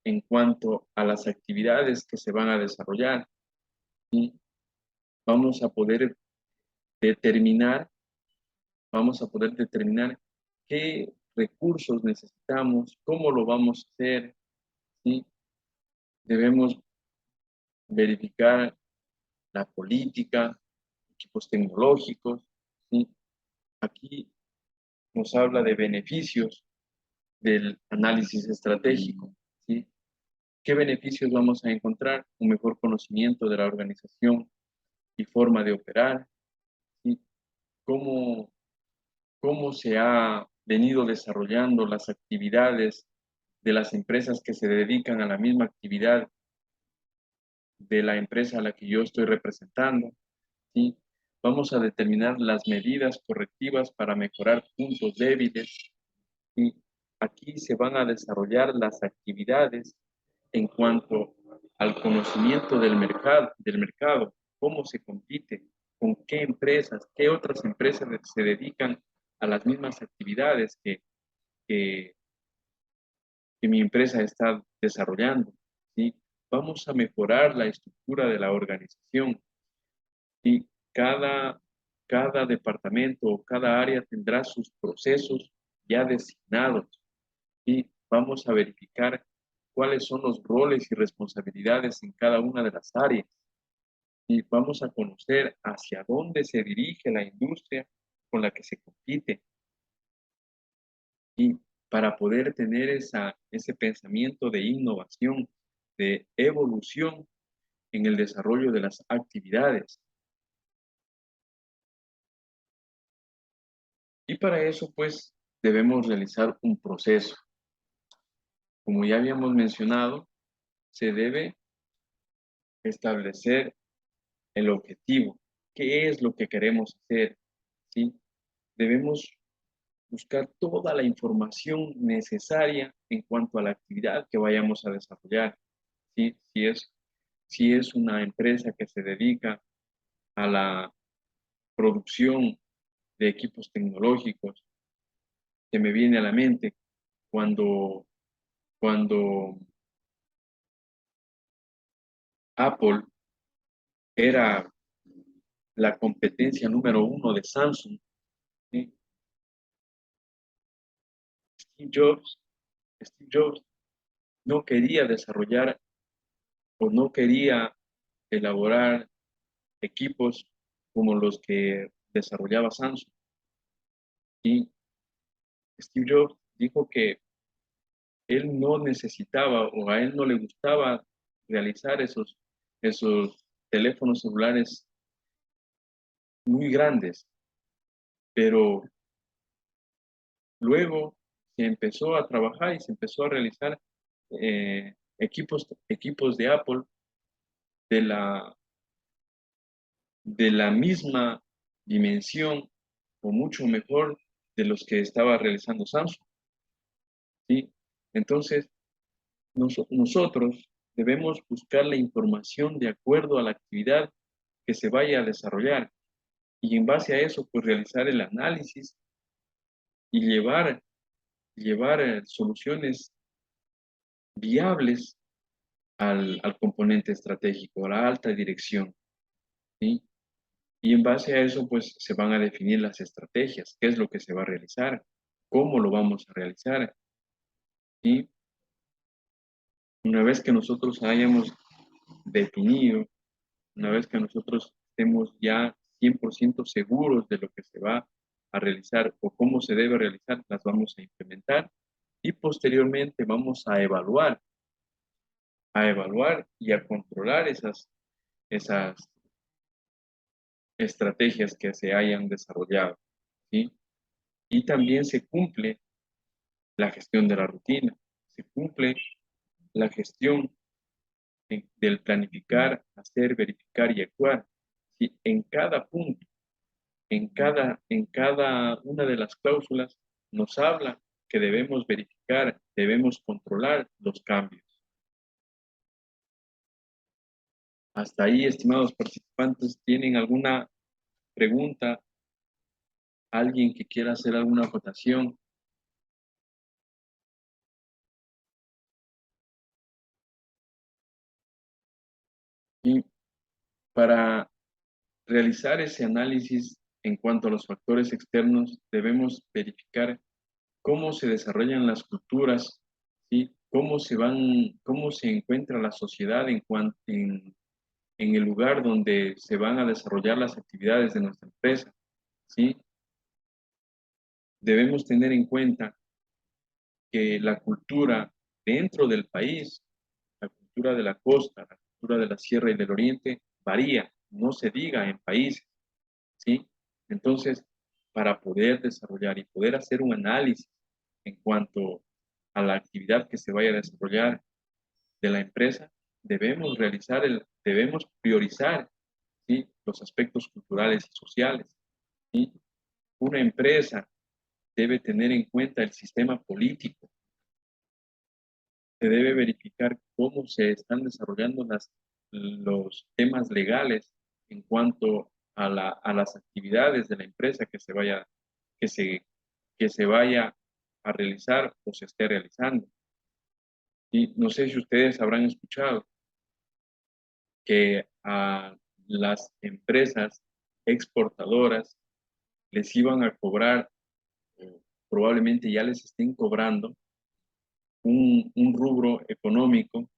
en cuanto a las actividades que se van a desarrollar y vamos a poder determinar, vamos a poder determinar qué recursos necesitamos, cómo lo vamos a hacer, ¿sí? Debemos verificar la política, equipos tecnológicos, ¿sí? Aquí nos habla de beneficios del análisis estratégico, ¿sí? ¿Qué beneficios vamos a encontrar? Un mejor conocimiento de la organización y forma de operar, ¿sí? ¿Cómo, cómo se ha venido desarrollando las actividades de las empresas que se dedican a la misma actividad de la empresa a la que yo estoy representando, ¿sí? Vamos a determinar las medidas correctivas para mejorar puntos débiles y aquí se van a desarrollar las actividades en cuanto al conocimiento del mercado, cómo se compite, con qué empresas, qué otras empresas se dedican a las mismas actividades que, que mi empresa está desarrollando, ¿sí? Vamos a mejorar la estructura de la organización y cada departamento o cada área tendrá sus procesos ya designados y vamos a verificar cuáles son los roles y responsabilidades en cada una de las áreas. Y vamos a conocer hacia dónde se dirige la industria con la que se compite. Y para poder tener ese pensamiento de innovación, de evolución en el desarrollo de las actividades. Y para eso, pues, debemos realizar un proceso. Como ya habíamos mencionado, se debe establecer el objetivo. ¿Qué es lo que queremos hacer? ¿Sí? Debemos buscar toda la información necesaria en cuanto a la actividad que vayamos a desarrollar. ¿Sí? Si es una empresa que se dedica a la producción de equipos tecnológicos, se me viene a la mente cuando Apple era la competencia número uno de Samsung, ¿sí? Steve Jobs, Steve Jobs no quería desarrollar o no quería elaborar equipos como los que desarrollaba Samsung. Y Steve Jobs dijo que él no necesitaba o a él no le gustaba realizar esos teléfonos celulares muy grandes, pero luego se empezó a trabajar y se empezó a realizar equipos de Apple de la misma dimensión o mucho mejor de los que estaba realizando Samsung, ¿sí? Entonces, nosotros debemos buscar la información de acuerdo a la actividad que se vaya a desarrollar y en base a eso, pues realizar el análisis y llevar soluciones viables al componente estratégico, a la alta dirección, ¿sí? Y en base a eso, pues se van a definir las estrategias, qué es lo que se va a realizar, cómo lo vamos a realizar, ¿sí? Una vez que nosotros hayamos definido, una vez que nosotros estemos ya 100% seguros de lo que se va a realizar o cómo se debe realizar, las vamos a implementar y posteriormente vamos a evaluar y a controlar esas estrategias que se hayan desarrollado, ¿sí? Y también se cumple la gestión de la rutina, se cumple la gestión del planificar, hacer, verificar y actuar. ¿Sí? En cada punto, en cada una de las cláusulas nos habla que debemos verificar, debemos controlar los cambios. Hasta ahí, estimados participantes, ¿tienen alguna pregunta? ¿Alguien que quiera hacer alguna votación? Y para realizar ese análisis en cuanto a los factores externos, debemos verificar cómo se desarrollan las culturas, ¿sí? Cómo se encuentra la sociedad en el lugar donde se van a desarrollar las actividades de nuestra empresa, ¿sí? Debemos tener en cuenta que la cultura dentro del país, la cultura de la costa, la cultura de la sierra y del oriente, varía, no se diga en países, ¿sí? Entonces, para poder desarrollar y poder hacer un análisis en cuanto a la actividad que se vaya a desarrollar de la empresa, debemos priorizar, ¿sí? Los aspectos culturales y sociales, ¿sí? Una empresa debe tener en cuenta el sistema político, se debe verificar cómo se están desarrollando los temas legales en cuanto a las actividades de la empresa que se, que se vaya a realizar o se esté realizando. Y no sé si ustedes habrán escuchado que a las empresas exportadoras les iban a cobrar, probablemente ya les estén cobrando un rubro económico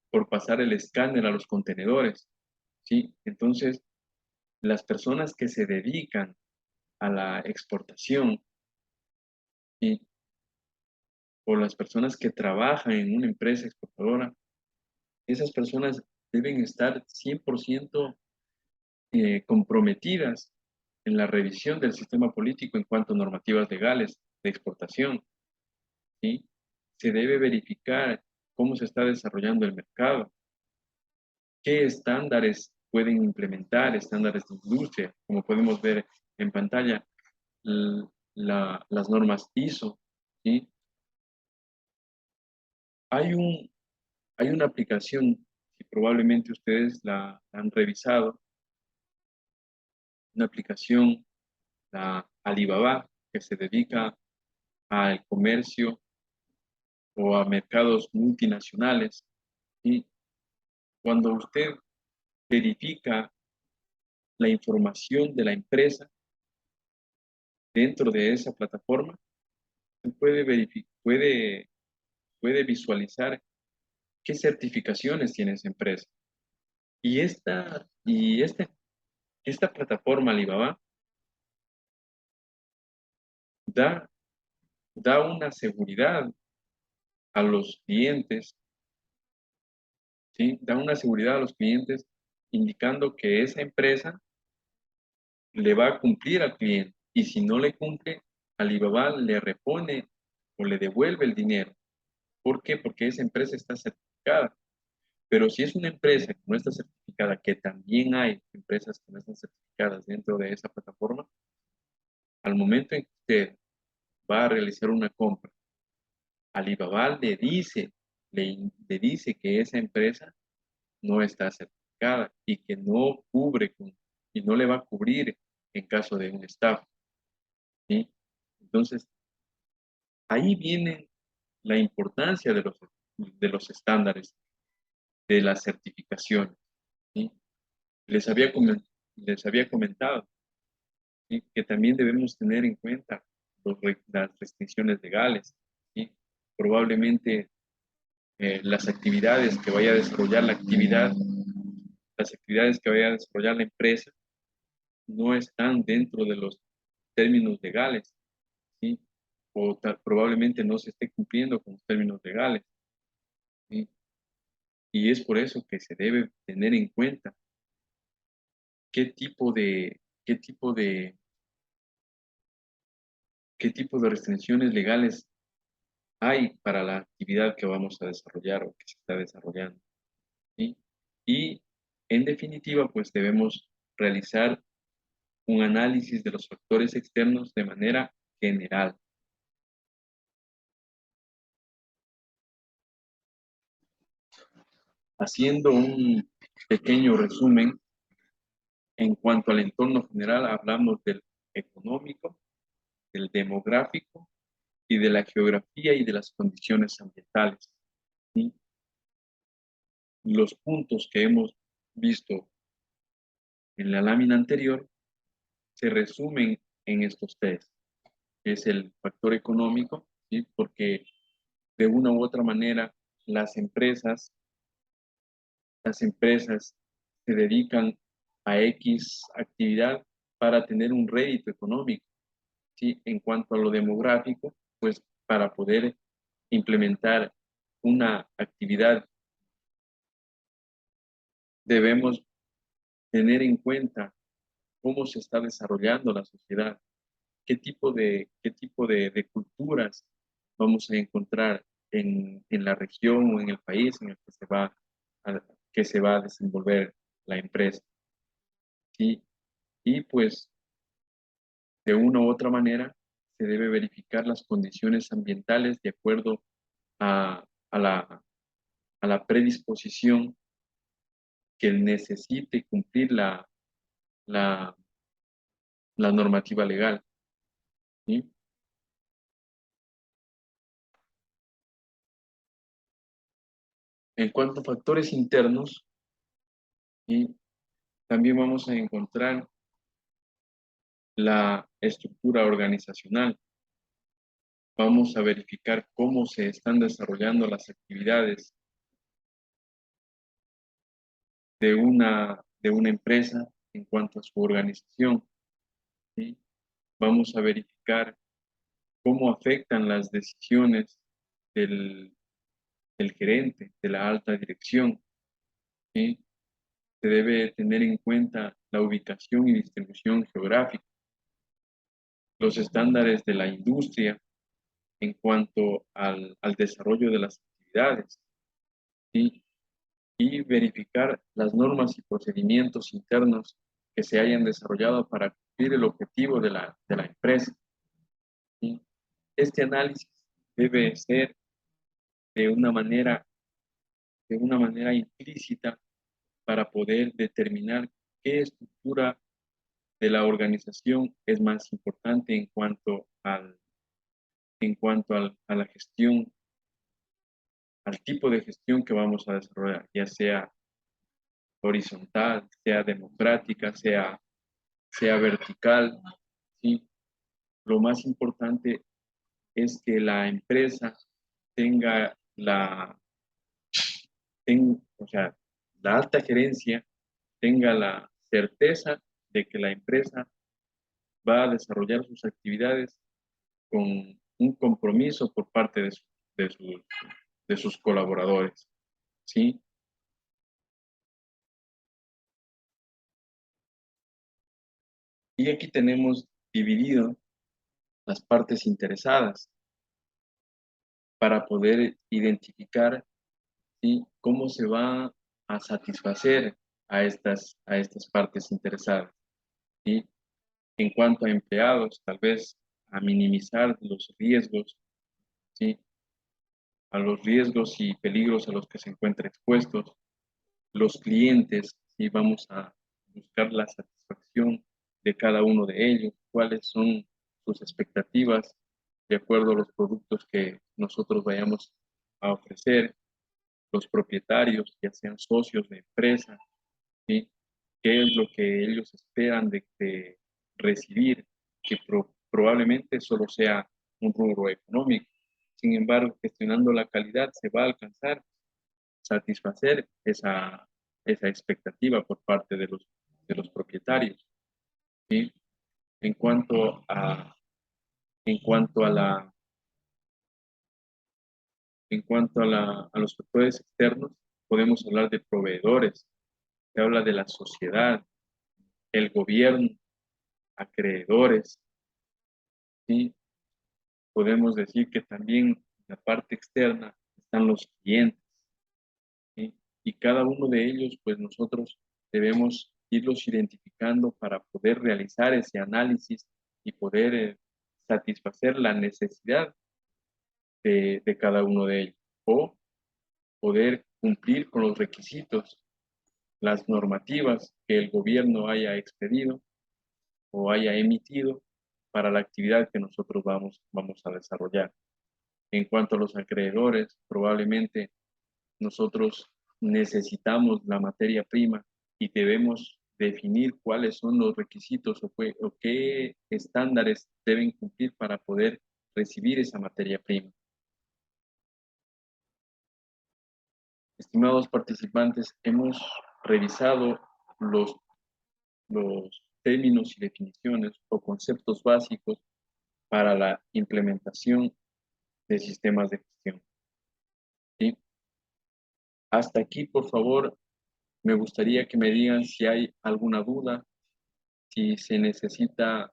por pasar el escáner a los contenedores, ¿sí? Entonces, las personas que se dedican a la exportación, ¿sí? O las personas que trabajan en una empresa exportadora, esas personas deben estar 100% comprometidas en la revisión del sistema político en cuanto a normativas legales de exportación, ¿sí? Se debe verificar cómo se está desarrollando el mercado, qué estándares pueden implementar, estándares de industria, como podemos ver en pantalla, las normas ISO, ¿sí? Hay hay una aplicación, que probablemente ustedes la han revisado, una aplicación, la Alibaba, que se dedica al comercio o a mercados multinacionales. Y cuando usted verifica la información de la empresa dentro de esa plataforma, usted puede visualizar qué certificaciones tiene esa empresa. Esta plataforma Alibaba da, da una seguridad a los clientes, ¿sí? Da una seguridad a los clientes indicando que esa empresa le va a cumplir al cliente. Y si no le cumple, Alibaba le repone o le devuelve el dinero. ¿Por qué? Porque esa empresa está certificada. Pero si es una empresa que no está certificada, que también hay empresas que no están certificadas dentro de esa plataforma, al momento en que usted va a realizar una compra, Alibaba le dice que esa empresa no está certificada y que no cubre y no le va a cubrir en caso de un estafa, ¿sí? Entonces, ahí viene la importancia de los estándares, de las certificaciones, ¿sí? Les había, les había comentado, ¿sí? Que también debemos tener en cuenta las restricciones legales, ¿sí? Probablemente las actividades que vaya a desarrollar las actividades que vaya a desarrollar la empresa no están dentro de los términos legales, ¿sí? O probablemente no se esté cumpliendo con los términos legales, ¿sí? Y es por eso que se debe tener en cuenta qué tipo de, qué tipo de restricciones legales hay para la actividad que vamos a desarrollar o que se está desarrollando, ¿sí? Y en definitiva, pues debemos realizar un análisis de los factores externos de manera general. Haciendo un pequeño resumen, en cuanto al entorno general, hablamos del económico, del demográfico y de la geografía y de las condiciones ambientales, ¿sí? Los puntos que hemos visto en la lámina anterior se resumen en estos tres, que es el factor económico, ¿sí? Porque de una u otra manera las empresas, las empresas se dedican a X actividad para tener un rédito económico, ¿sí? En cuanto a lo demográfico, pues para poder implementar una actividad debemos tener en cuenta cómo se está desarrollando la sociedad, qué tipo de culturas vamos a encontrar en la región o en el país en el que a, que se va a desenvolver la empresa, ¿sí? Y pues de una u otra manera se debe verificar las condiciones ambientales de acuerdo a, a la, a la predisposición que necesite cumplir la, la normativa legal, ¿sí? En cuanto a factores internos, ¿sí? También vamos a encontrar la estructura organizacional. vamos a verificar cómo se están desarrollando las actividades de una empresa en cuanto a su organización, ¿sí? Vamos a verificar cómo afectan las decisiones del, del gerente, de la alta dirección, ¿sí? Se debe tener en cuenta la ubicación y distribución geográfica, los estándares de la industria en cuanto al desarrollo de las actividades, ¿sí? Y verificar las normas y procedimientos internos que se hayan desarrollado para cumplir el objetivo de la empresa, ¿sí? Este análisis debe ser de una manera, de una manera implícita para poder determinar qué estructura de la organización es más importante a la gestión, al tipo de gestión que vamos a desarrollar, ya sea horizontal, sea democrática, sea vertical, ¿sí? Lo más importante es que la empresa tenga o sea, la alta gerencia tenga la certeza de que la empresa va a desarrollar sus actividades con un compromiso por parte de, su- de sus colaboradores, ¿sí? Y aquí tenemos dividido las partes interesadas para poder identificar, ¿sí?, cómo se va a satisfacer a estas partes interesadas, ¿sí? En cuanto a empleados, tal vez a minimizar los riesgos, ¿sí? A los riesgos y peligros a los que se encuentran expuestos. Los clientes, ¿sí? Vamos a buscar la satisfacción de cada uno de ellos, cuáles son sus expectativas de acuerdo a los productos que nosotros vayamos a ofrecer, los propietarios, ya sean socios de empresa, ¿sí? ¿Qué es lo que ellos esperan de recibir? Que probablemente solo sea un rubro económico. Sin embargo, gestionando la calidad se va a alcanzar satisfacer esa expectativa por parte de los propietarios, ¿sí? En cuanto a, en cuanto a la, a los factores externos, podemos hablar de proveedores, se habla de la sociedad, el gobierno, acreedores, ¿sí? Podemos decir que también en la parte externa están los clientes, ¿sí? Y cada uno de ellos, pues nosotros debemos irlos identificando para poder realizar ese análisis y poder satisfacer la necesidad de cada uno de ellos o poder cumplir con los requisitos, las normativas que el gobierno haya expedido o haya emitido para la actividad que nosotros vamos a desarrollar. En cuanto a los acreedores, probablemente nosotros necesitamos la materia prima y debemos definir cuáles son los requisitos o qué estándares deben cumplir para poder recibir esa materia prima. Estimados participantes, hemos revisado los términos y definiciones o conceptos básicos para la implementación de sistemas de gestión, ¿sí? Hasta aquí, por favor, me gustaría que me digan si hay alguna duda, si se necesita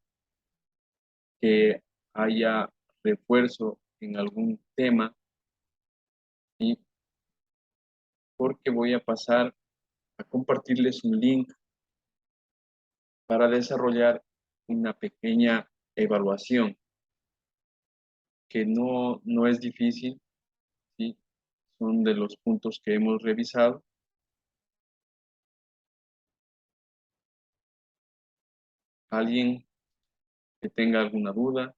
que haya refuerzo en algún tema, ¿sí? Porque voy a pasar a compartirles un link para desarrollar una pequeña evaluación que no es difícil, ¿sí? Son de los puntos que hemos revisado. Alguien que tenga alguna duda.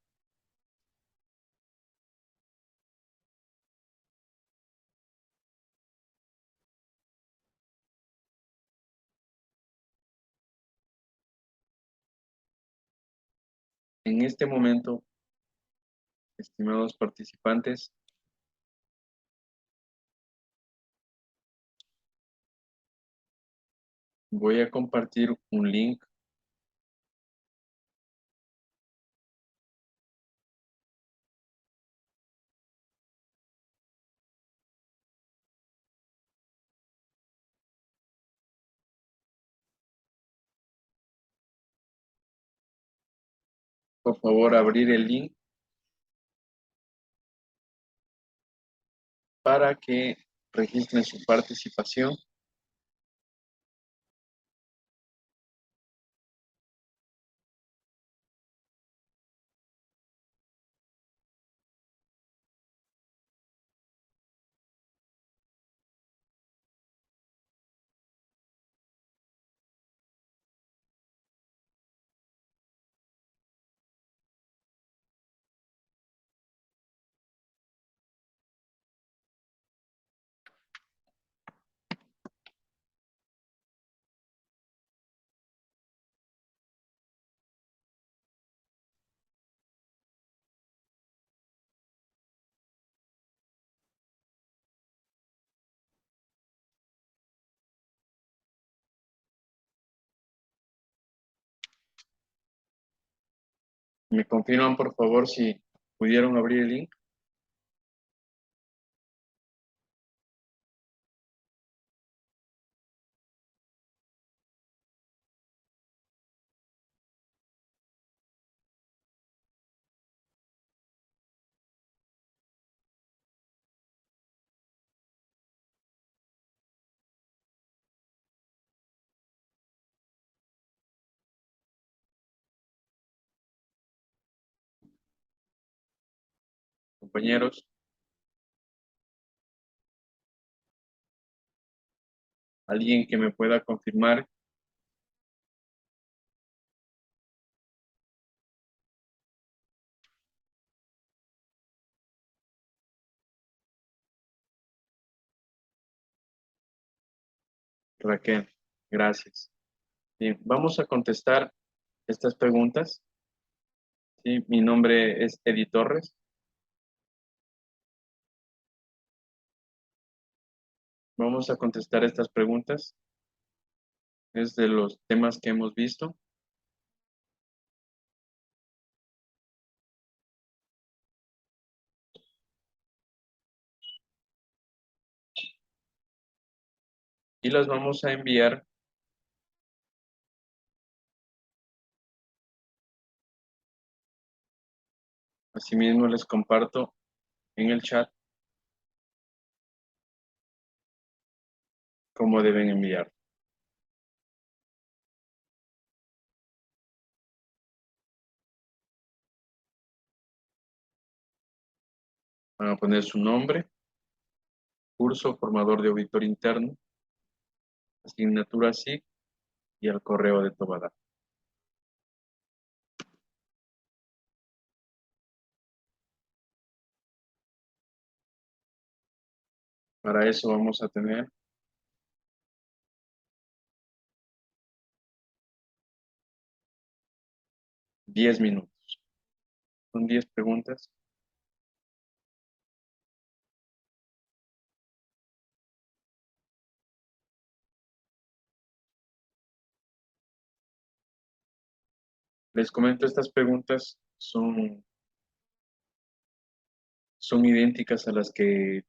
En este momento Estimados participantes, voy a compartir un link por favor abrir el link para que registren su participación. ¿Me confirman por favor si pudieron abrir el link? Compañeros, alguien que me pueda confirmar. Raquel, gracias. Bien, vamos a contestar estas preguntas. Sí, mi nombre es Eddie Torres. Vamos a contestar estas preguntas. Es de los temas que hemos visto. Y las vamos a enviar. Asimismo, les comparto en el chat cómo deben enviar. Van a poner su nombre, curso, formador de auditor interno, asignatura SIC y el correo de Tobadá. Para eso vamos a tener 10 minutos. Son 10 preguntas. Les comento, estas preguntas son idénticas a las que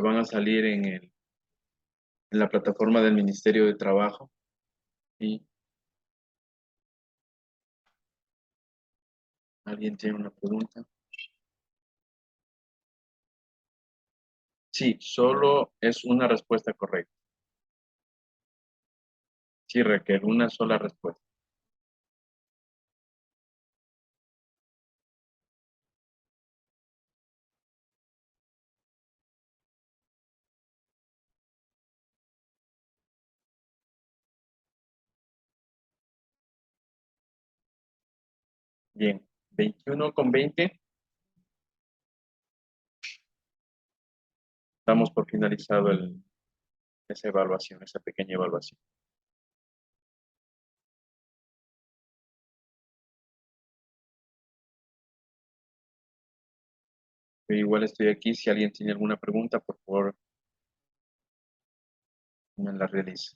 van a salir en la plataforma del Ministerio de Trabajo. Y ¿alguien tiene una pregunta? Sí, solo es una respuesta correcta. Sí, Raquel, una sola respuesta. Bien, 21:20. Damos por finalizado esa evaluación, esa pequeña evaluación. Yo igual estoy aquí. Si alguien tiene alguna pregunta, por favor, me la realice.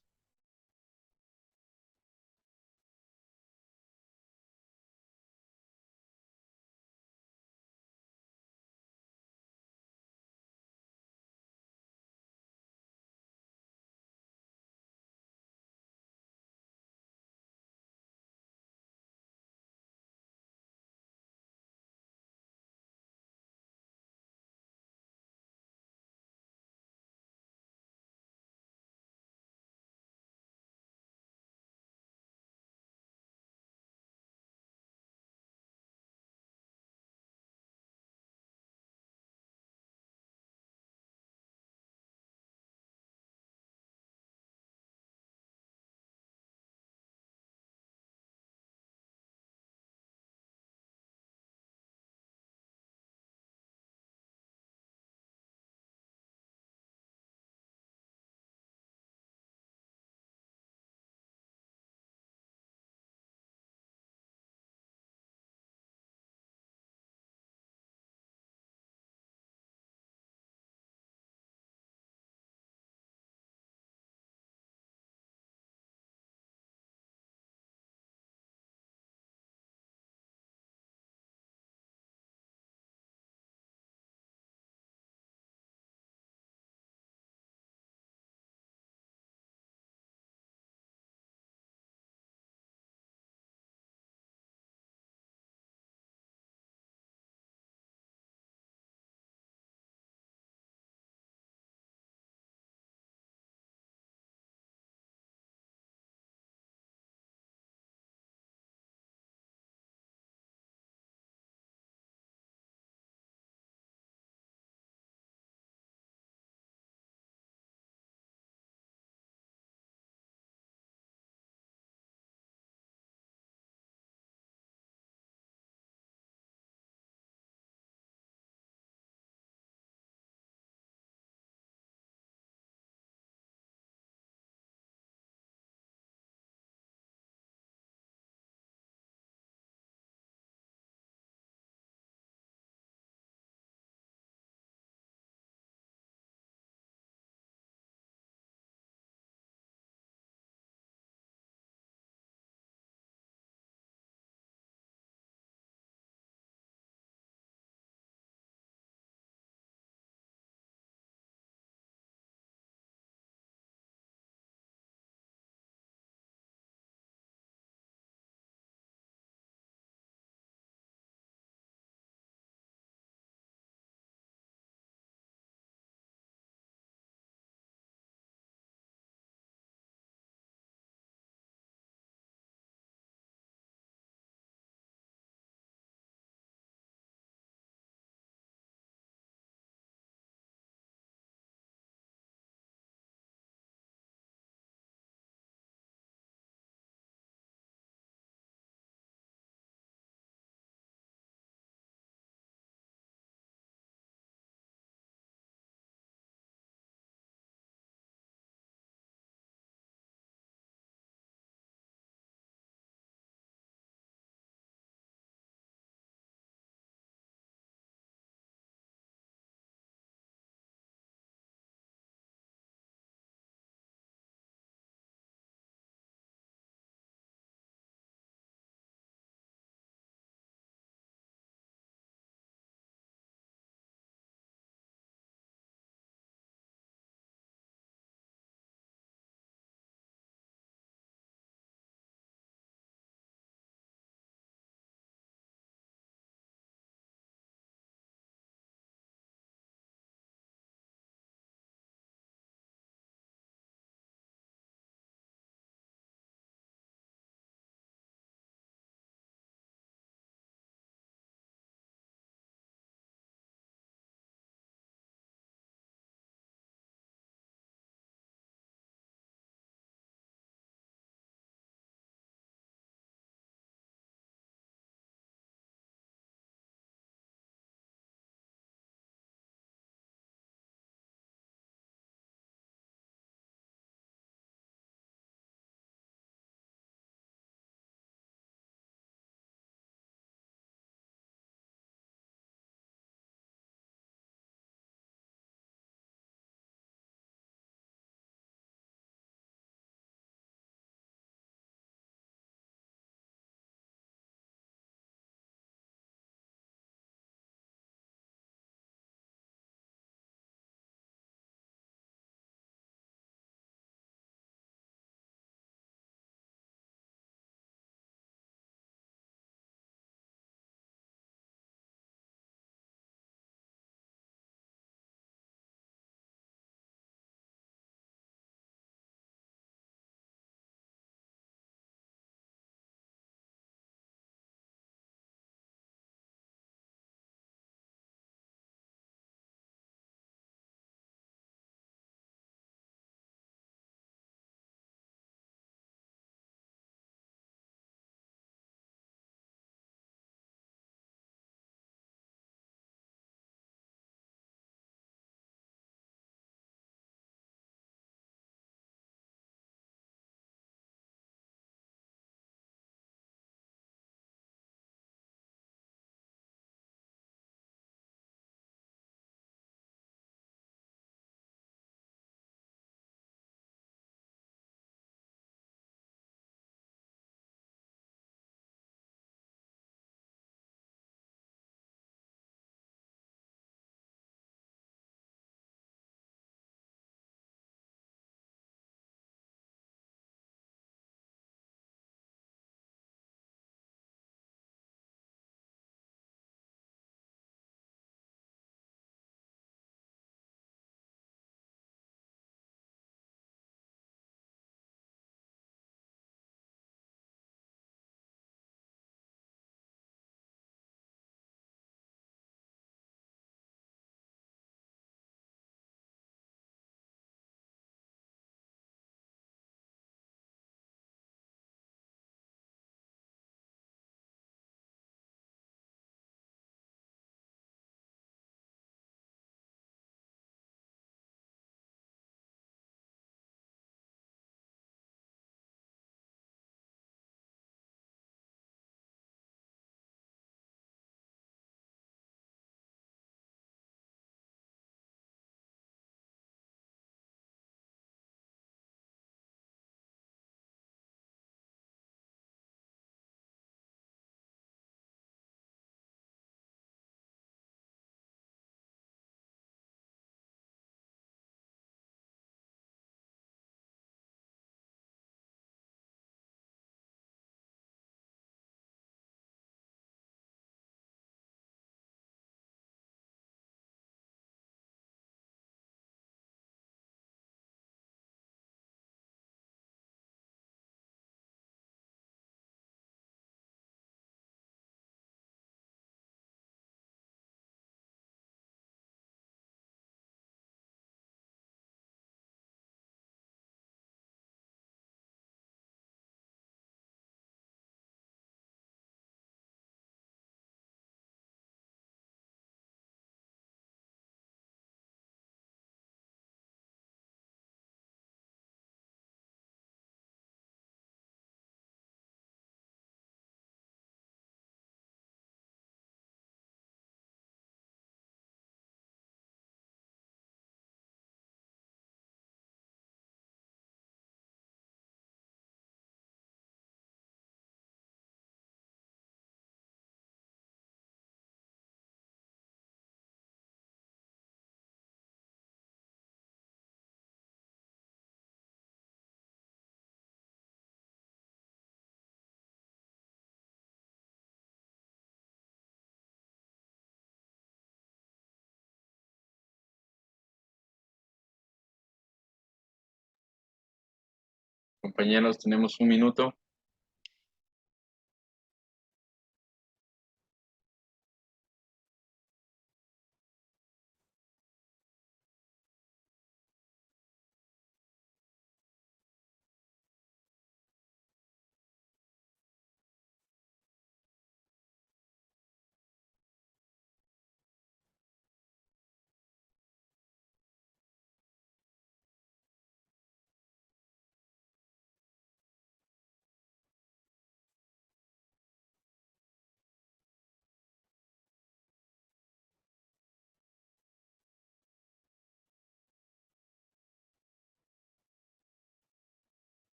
Compañeros, tenemos un minuto.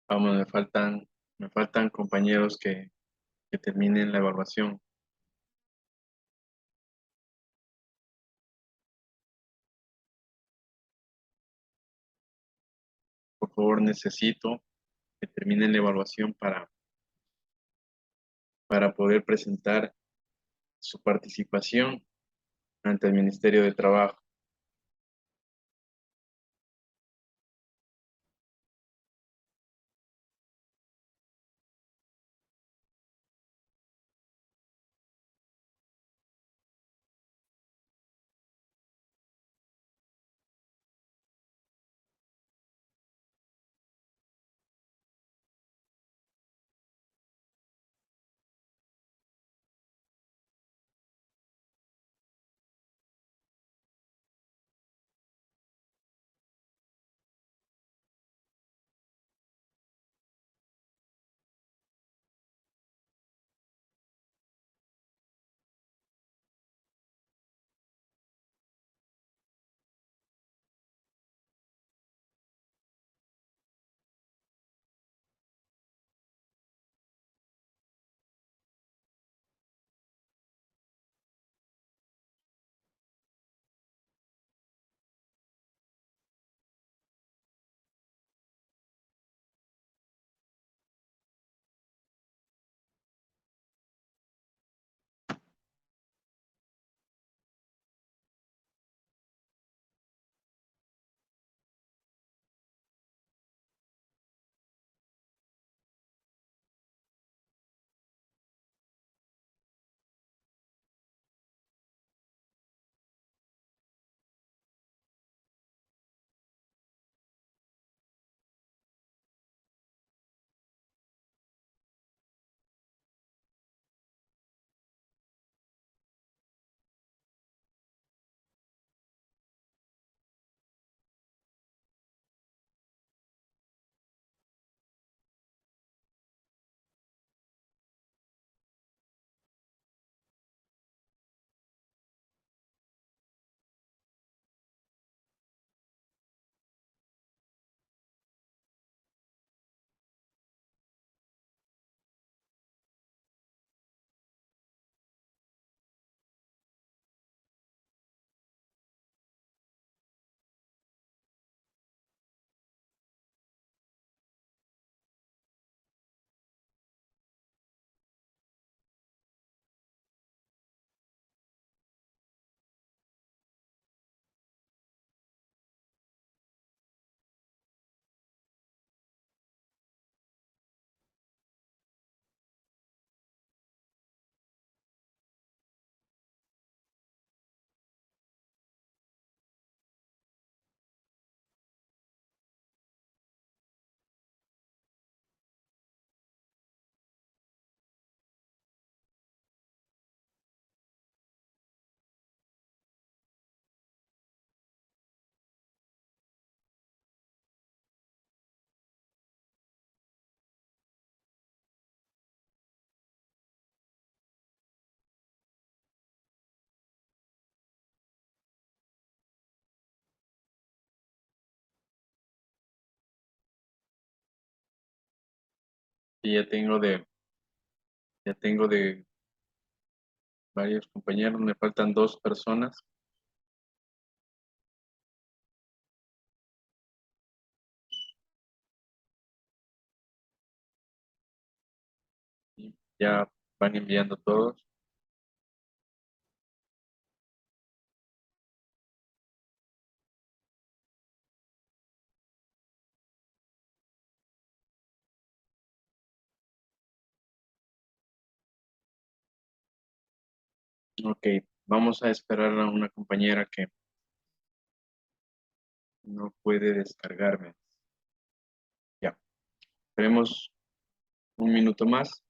Vamos, me faltan compañeros que terminen la evaluación. Por favor, necesito que terminen la evaluación para poder presentar su participación ante el Ministerio de Trabajo. Y ya tengo de varios compañeros, me faltan 2 personas. ya van enviando todos. Ok, vamos a esperar a una compañera que no puede descargarme. Ya, esperemos un minuto más.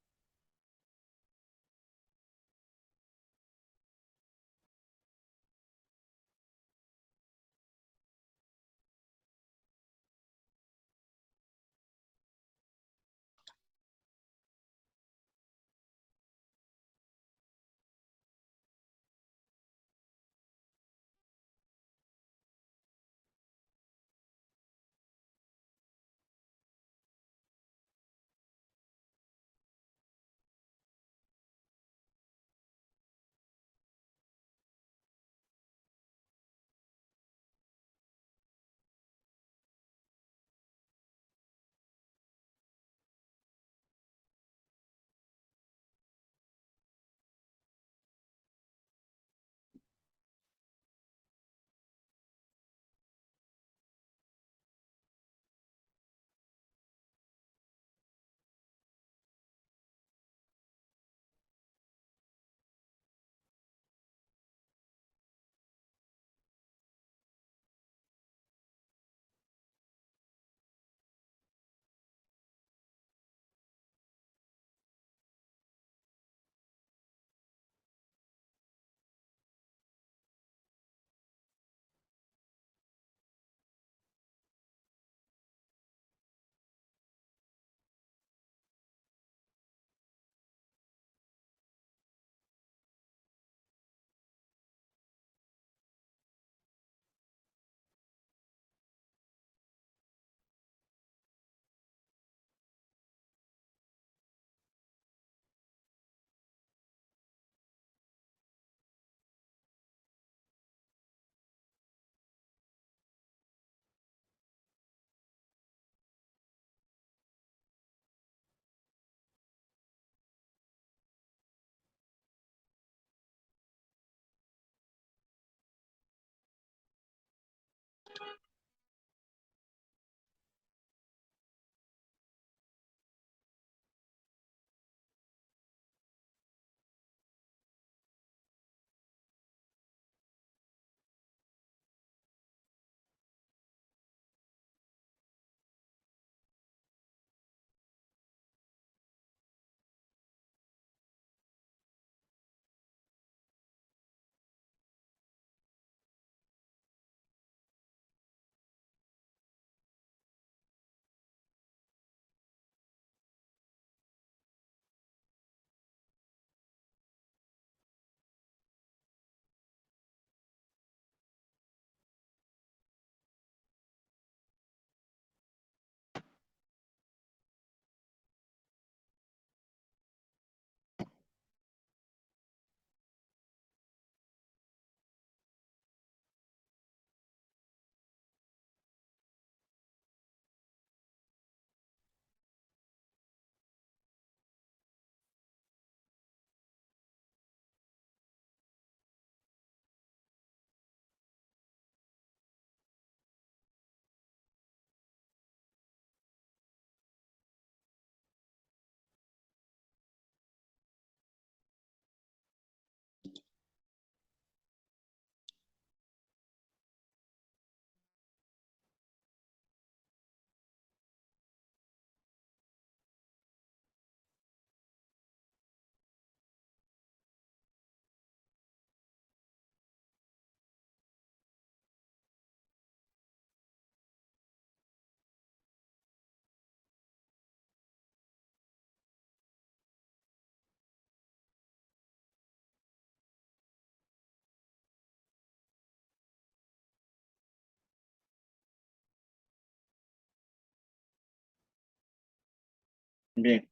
Bien,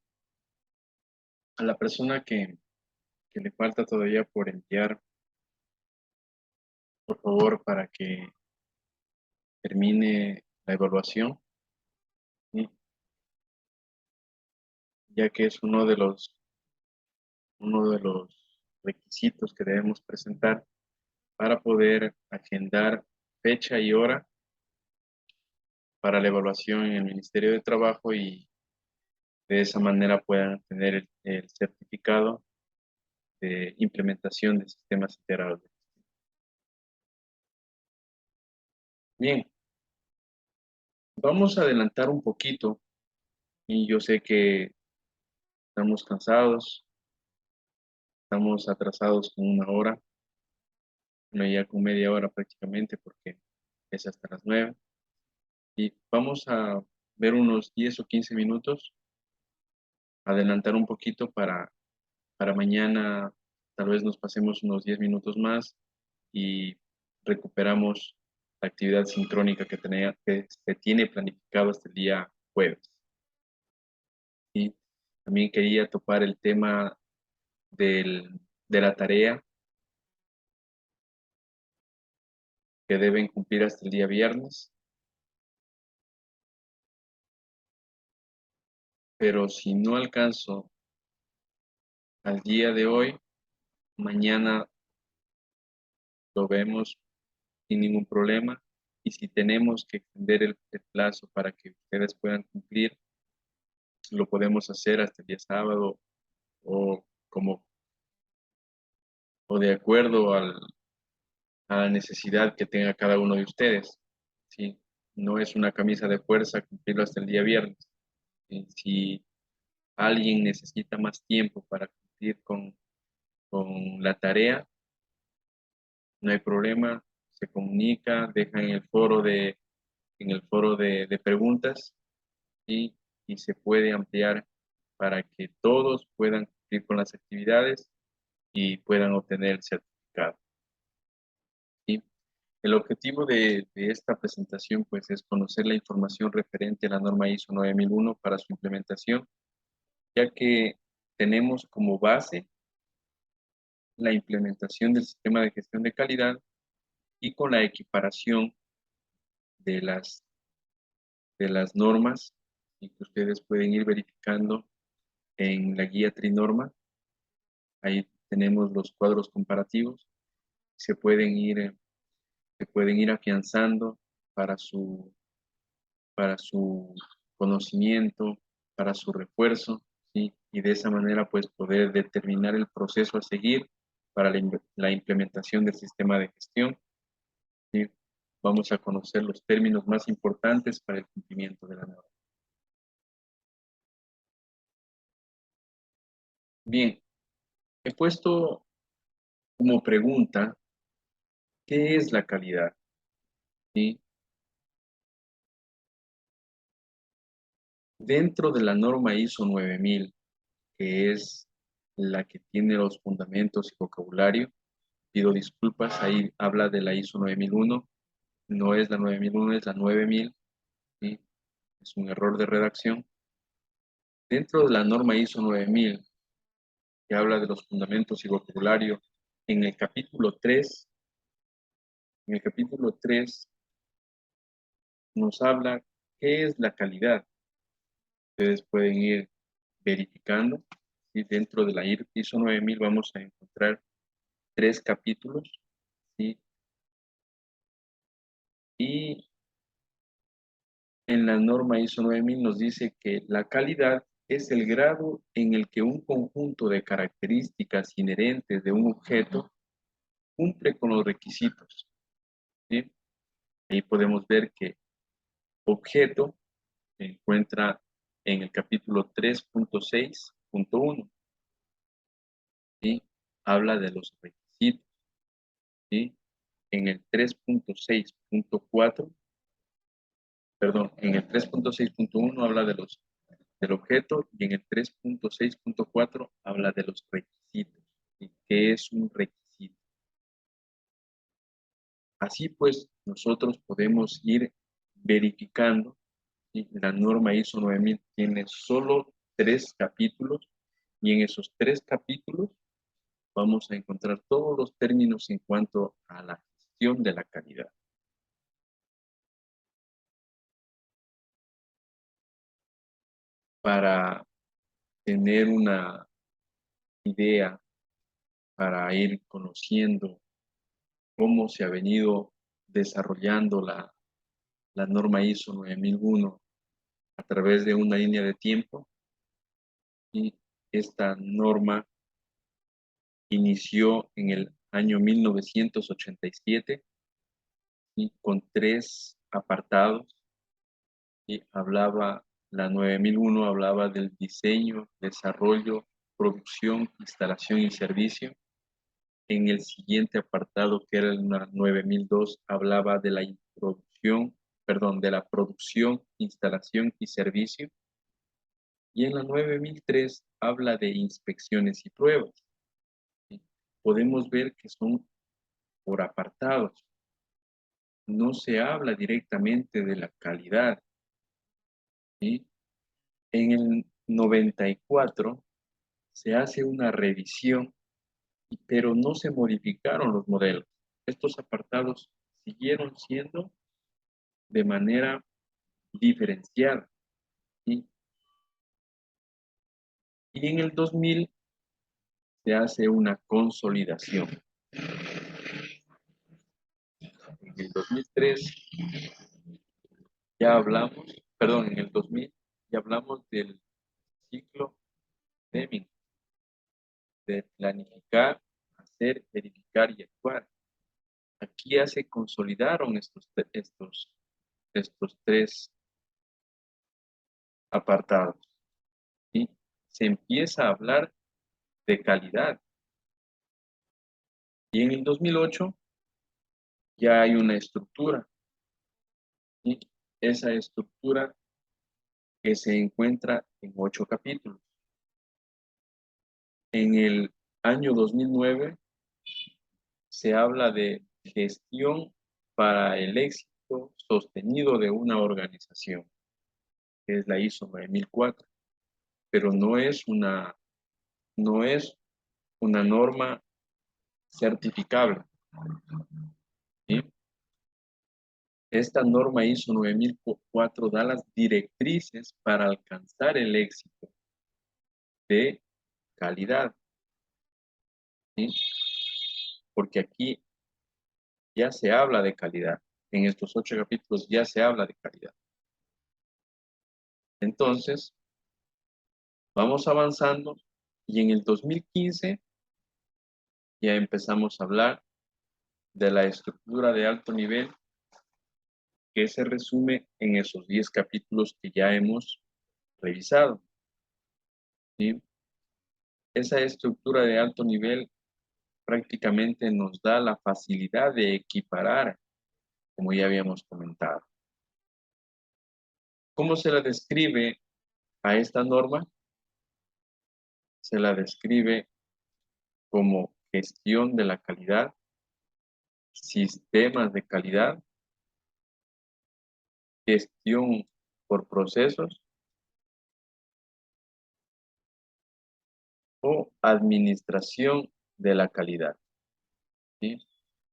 a la persona que le falta todavía por enviar, por favor, para que termine la evaluación, ¿sí? Ya que es uno de los uno de los requisitos que debemos presentar para poder agendar fecha y hora para la evaluación en el Ministerio de Trabajo y de esa manera puedan tener el certificado de implementación de sistemas integrados. Bien, vamos a adelantar un poquito y yo sé que estamos cansados, estamos atrasados con una hora, no ya con media hora prácticamente porque es hasta las 9 y vamos a ver unos 10 o 15 minutos, adelantar un poquito para mañana tal vez nos pasemos unos 10 minutos más y recuperamos la actividad sincrónica que se tiene planificado hasta el día jueves. Y también quería topar el tema de la tarea que deben cumplir hasta el día viernes, pero si no alcanzo al día de hoy, mañana lo vemos sin ningún problema y si tenemos que extender el plazo para que ustedes puedan cumplir, lo podemos hacer hasta el día sábado o como o de acuerdo a la necesidad que tenga cada uno de ustedes. ¿Sí? No es una camisa de fuerza cumplirlo hasta el día viernes. ¿Sí? Si alguien necesita más tiempo para cumplir con la tarea, no hay problema, se comunica, deja en el foro de preguntas y, y se puede ampliar para que todos puedan cumplir con las actividades y puedan obtener el certificado. ¿Sí? El objetivo de esta presentación pues, es conocer la información referente a la norma ISO 9001 para su implementación, ya que tenemos como base la implementación del sistema de gestión de calidad y con la equiparación de las normas y que ustedes pueden ir verificando en la guía Trinorma. Ahí tenemos los cuadros comparativos. Se pueden ir, se pueden ir afianzando para para su conocimiento, para su refuerzo, ¿sí? Y de esa manera, pues, poder determinar el proceso a seguir para la implementación del sistema de gestión, ¿sí? Vamos a conocer los términos más importantes para el cumplimiento de la norma. Bien, he puesto como pregunta, ¿qué es la calidad? ¿Sí? Dentro de la norma ISO 9000, que es la que tiene los fundamentos y vocabulario, pido disculpas, ahí habla de la ISO 9001, no es la 9001, es la 9000, ¿sí? Es un error de redacción. Dentro de la norma ISO 9000, que habla de los fundamentos y vocabulario, en el capítulo 3, en el capítulo 3 nos habla qué es la calidad. Ustedes pueden ir verificando, ¿sí? Dentro de la ISO 9000 vamos a encontrar 3 capítulos, ¿sí? Y en la norma ISO 9000 nos dice que la calidad es el grado en el que un conjunto de características inherentes de un objeto cumple con los requisitos, ¿sí? Ahí podemos ver que objeto se encuentra en el capítulo 3.6.1, ¿sí? Habla de los requisitos, ¿sí? En el 3.6.4, perdón, en el 3.6.1 habla del objeto y en el 3.6.4 habla de los requisitos. ¿Y qué es un requisito? Así pues, nosotros podemos ir verificando, ¿sí? La norma ISO 9000 tiene solo 3 capítulos y en esos 3 capítulos vamos a encontrar todos los términos en cuanto a la gestión de la calidad. Para tener idea para ir conociendo cómo se ha venido desarrollando la norma ISO 9001 a través de una línea de tiempo. Y esta norma inició en el año 1987 y con 3 apartados. Y la 9001 hablaba del diseño, desarrollo, producción, instalación y servicio. En el siguiente apartado, que era la 9002, hablaba de la de la producción, instalación y servicio. Y en la 9003 habla de inspecciones y pruebas. ¿Sí? Podemos ver que son por apartados. No se habla directamente de la calidad. ¿Sí? En el 94 se hace una revisión, pero no se modificaron los modelos. Estos apartados siguieron siendo de manera diferenciada. ¿Sí? Y en el 2000 se hace una consolidación. En el 2003 ya hablamos, perdón, en el 2000 ya hablamos del ciclo Deming, de planificar, hacer, verificar y actuar. Aquí ya se consolidaron estos 3 apartados. ¿Sí? Se empieza a hablar de calidad. Y en el 2008 ya hay una estructura. ¿Sí? Esa estructura que se encuentra en 8 capítulos. En el año 2009 se habla de gestión para el éxito sostenido de una organización, que es la ISO 9004, pero no es una norma certificable. ¿Sí? Esta norma ISO 9004 da las directrices para alcanzar el éxito de calidad. ¿Sí? Porque aquí ya se habla de calidad. En estos 8 capítulos ya se habla de calidad. Entonces, vamos avanzando y en el 2015 ya empezamos a hablar de la estructura de alto nivel, que se resume en esos 10 capítulos que ya hemos revisado. ¿Sí? Esa estructura de alto nivel prácticamente nos da la facilidad de equiparar, como ya habíamos comentado. ¿Cómo se la describe a esta norma? Se la describe como gestión de la calidad, sistemas de calidad, gestión por procesos o administración de la calidad. ¿Sí?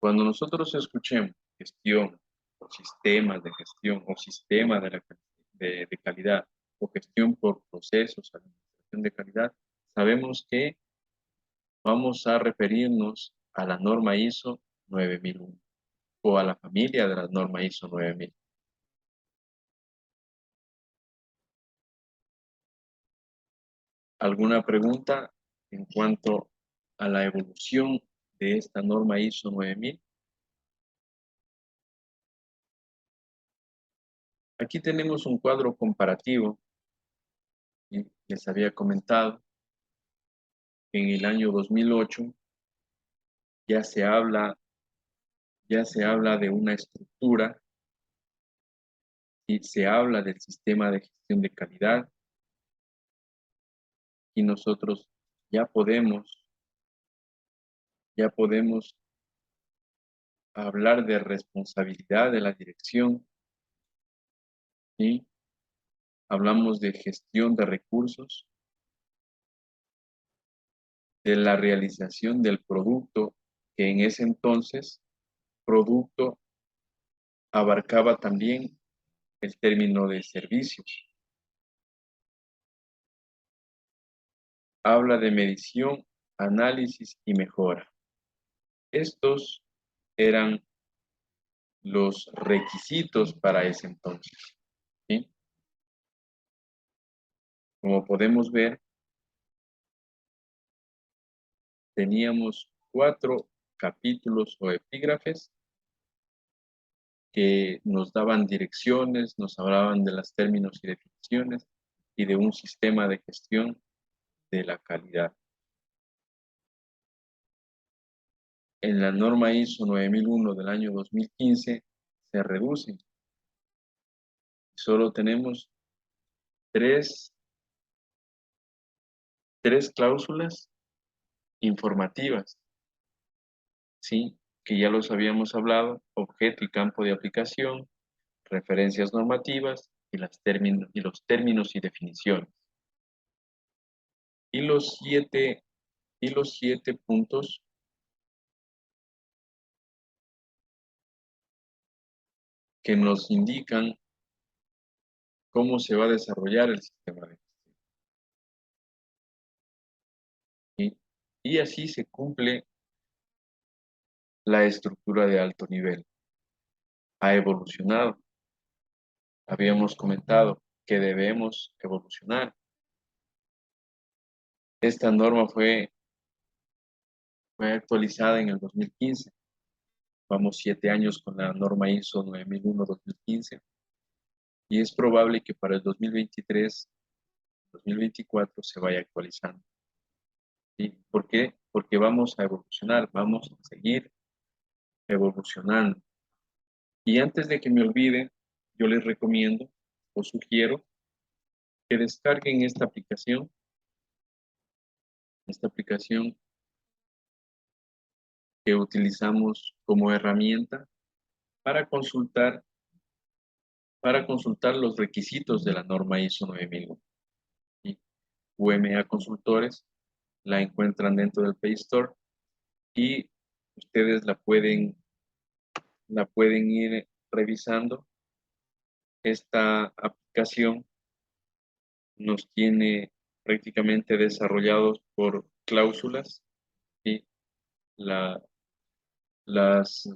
Cuando nosotros escuchemos gestión o sistemas de gestión o sistema de calidad o gestión por procesos, administración de calidad, sabemos que vamos a referirnos a la norma ISO 9001 o a la familia de la norma ISO 9000. ¿Alguna pregunta en cuanto a la evolución de esta norma ISO 9000? Aquí tenemos un cuadro comparativo y les había comentado que en el año 2008 ya se habla de una estructura y se habla del sistema de gestión de calidad y nosotros ya podemos hablar de responsabilidad de la dirección y hablamos de gestión de recursos, de la realización del producto, que en ese entonces producto abarcaba también el término de servicios. Habla de medición análisis y mejora. Estos eran los requisitos para ese entonces, ¿sí? Como podemos ver, teníamos 4 capítulos o epígrafes que nos daban direcciones, nos hablaban de los términos y definiciones y de un sistema de gestión de la calidad. En la norma ISO 9001 del año 2015 se reducen. Solo tenemos tres cláusulas informativas, ¿sí? Que ya los habíamos hablado: objeto y campo de aplicación, referencias normativas y los términos y definiciones. Y los siete puntos que nos indican cómo se va a desarrollar el sistema de gestión. Y así se cumple la estructura de alto nivel. Ha evolucionado. Habíamos comentado que debemos evolucionar. Esta norma fue actualizada en el 2015. Vamos 7 años con la norma ISO 9001-2015 y es probable que para el 2023-2024 se vaya actualizando. ¿Sí? ¿Por qué? Porque vamos a evolucionar, vamos a seguir evolucionando. Y antes de que me olvide, yo les recomiendo o sugiero que descarguen esta aplicación que utilizamos como herramienta para consultar los requisitos de la norma ISO 9001. ¿Sí? UMA Consultores la encuentran dentro del Play Store y ustedes la pueden ir revisando. Esta aplicación nos tiene prácticamente desarrollados por cláusulas, ¿sí? La, las,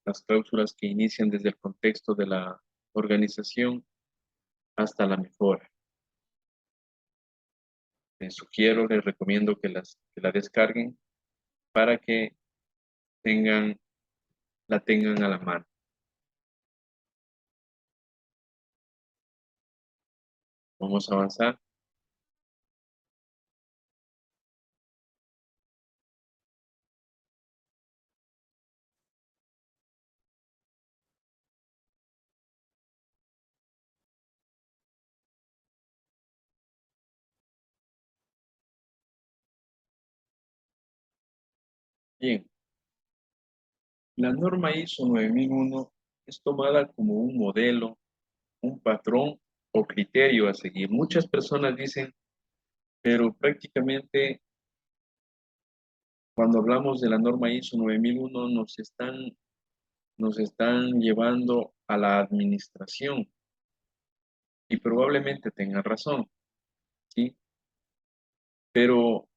las cláusulas que inician desde el contexto de la organización hasta la mejora. Les recomiendo que la descarguen para que la tengan a la mano. Vamos a avanzar. Bien, la norma ISO 9001 es tomada como un modelo, un patrón o criterio a seguir. Muchas personas dicen, pero prácticamente cuando hablamos de la norma ISO 9001 nos están llevando a la administración y probablemente tengan razón, ¿sí? Pero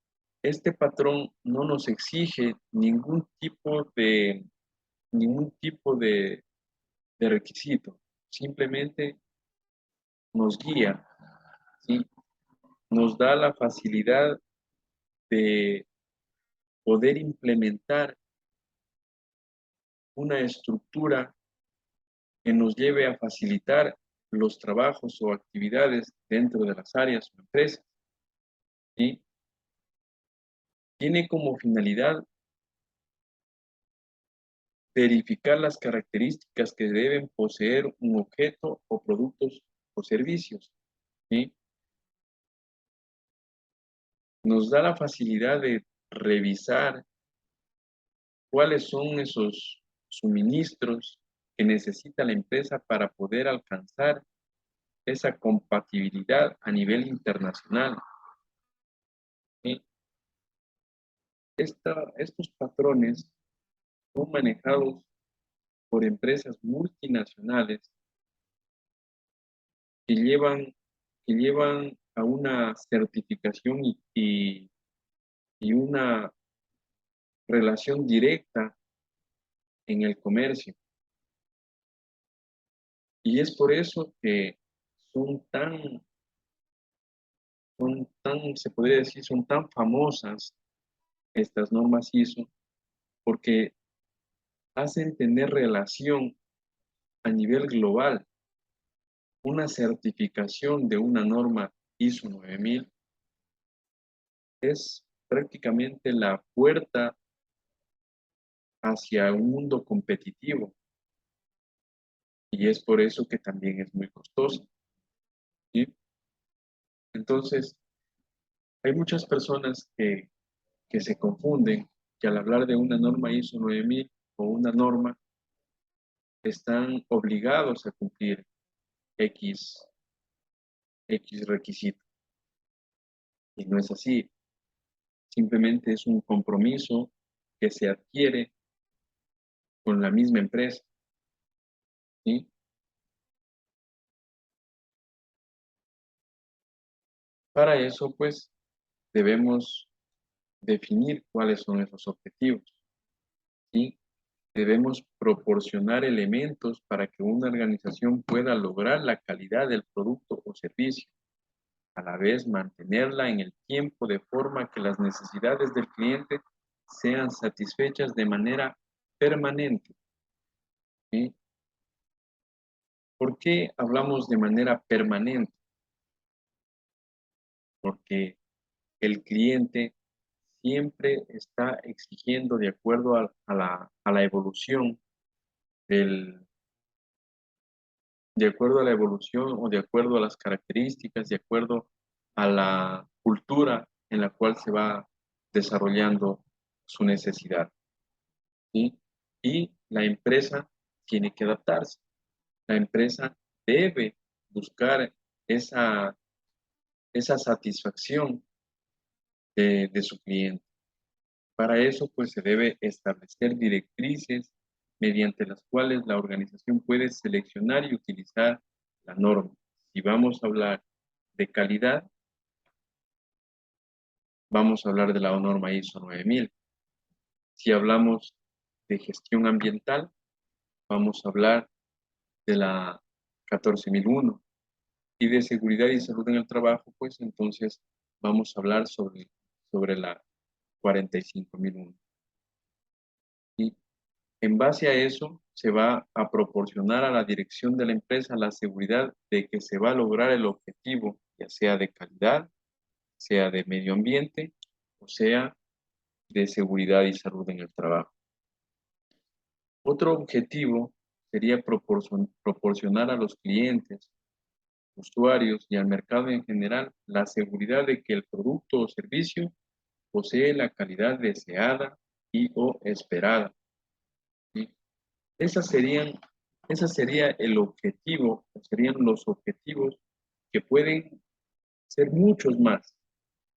este patrón no nos exige ningún tipo de requisito, simplemente nos guía, ¿sí? Nos da la facilidad de poder implementar una estructura que nos lleve a facilitar los trabajos o actividades dentro de las áreas o empresas, ¿sí? Tiene como finalidad verificar las características que deben poseer un objeto o productos o servicios, ¿sí? Nos da la facilidad de revisar cuáles son esos suministros que necesita la empresa para poder alcanzar esa compatibilidad a nivel internacional, ¿sí? Estos patrones son manejados por empresas multinacionales que llevan, a una certificación y una relación directa en el comercio. Y es por eso que son se podría decir, son tan famosas estas normas ISO, porque hacen tener relación a nivel global. Una certificación de una norma ISO 9000 es prácticamente la puerta hacia un mundo competitivo, y es por eso que también es muy costosa, ¿sí? Entonces, hay muchas personas que se confunden, que al hablar de una norma ISO 9000 o una norma, están obligados a cumplir X, X requisito. Y no es así. Simplemente es un compromiso que se adquiere con la misma empresa, ¿sí? Para eso, pues, debemos definir cuáles son esos objetivos, ¿sí? Debemos proporcionar elementos para que una organización pueda lograr la calidad del producto o servicio, a la vez mantenerla en el tiempo de forma que las necesidades del cliente sean satisfechas de manera permanente, ¿sí? ¿Por qué hablamos de manera permanente? Porque el cliente siempre está exigiendo de acuerdo a la evolución del, de acuerdo a la evolución o de acuerdo a las características, de acuerdo a la cultura en la cual se va desarrollando su necesidad, ¿sí? Y la empresa tiene que adaptarse. La empresa debe buscar esa, esa satisfacción de su cliente. Para eso, pues se debe establecer directrices mediante las cuales la organización puede seleccionar y utilizar la norma. Si vamos a hablar de calidad, vamos a hablar de la norma ISO 9000. Si hablamos de gestión ambiental, vamos a hablar de la 14001. Y de seguridad y salud en el trabajo, pues entonces vamos a hablar sobre la 45001. Y en base a eso, se va a proporcionar a la dirección de la empresa la seguridad de que se va a lograr el objetivo, ya sea de calidad, sea de medio ambiente, o sea de seguridad y salud en el trabajo. Otro objetivo sería proporcionar a los clientes, usuarios y al mercado en general la seguridad de que el producto o servicio posee la calidad deseada y o esperada, ¿sí? Esas serían, ese sería el objetivo, serían los objetivos que pueden ser muchos más.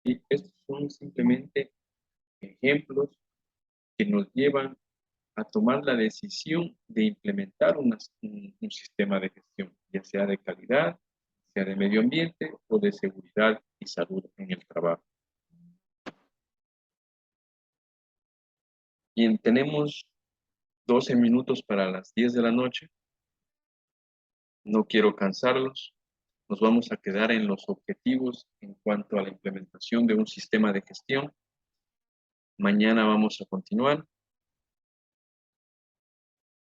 Y estos son simplemente ejemplos que nos llevan a tomar la decisión de implementar un sistema de gestión, ya sea de calidad, sea de medio ambiente o de seguridad y salud en el trabajo. Bien, tenemos 12 minutos para las 10 de la noche. No quiero cansarlos. Nos vamos a quedar en los objetivos en cuanto a la implementación de un sistema de gestión. Mañana vamos a continuar.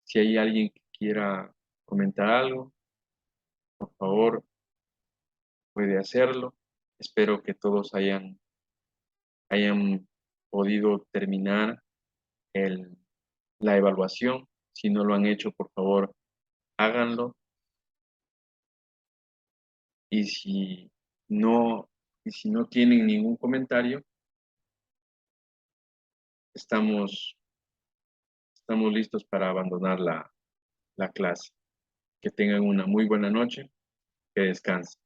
Si hay alguien que quiera comentar algo, por favor, puede hacerlo. Espero que todos hayan podido terminar la evaluación. Si no lo han hecho, por favor, háganlo. Y no, y si no tienen ningún comentario, estamos listos para abandonar la clase. Que tengan una muy buena noche, que descansen.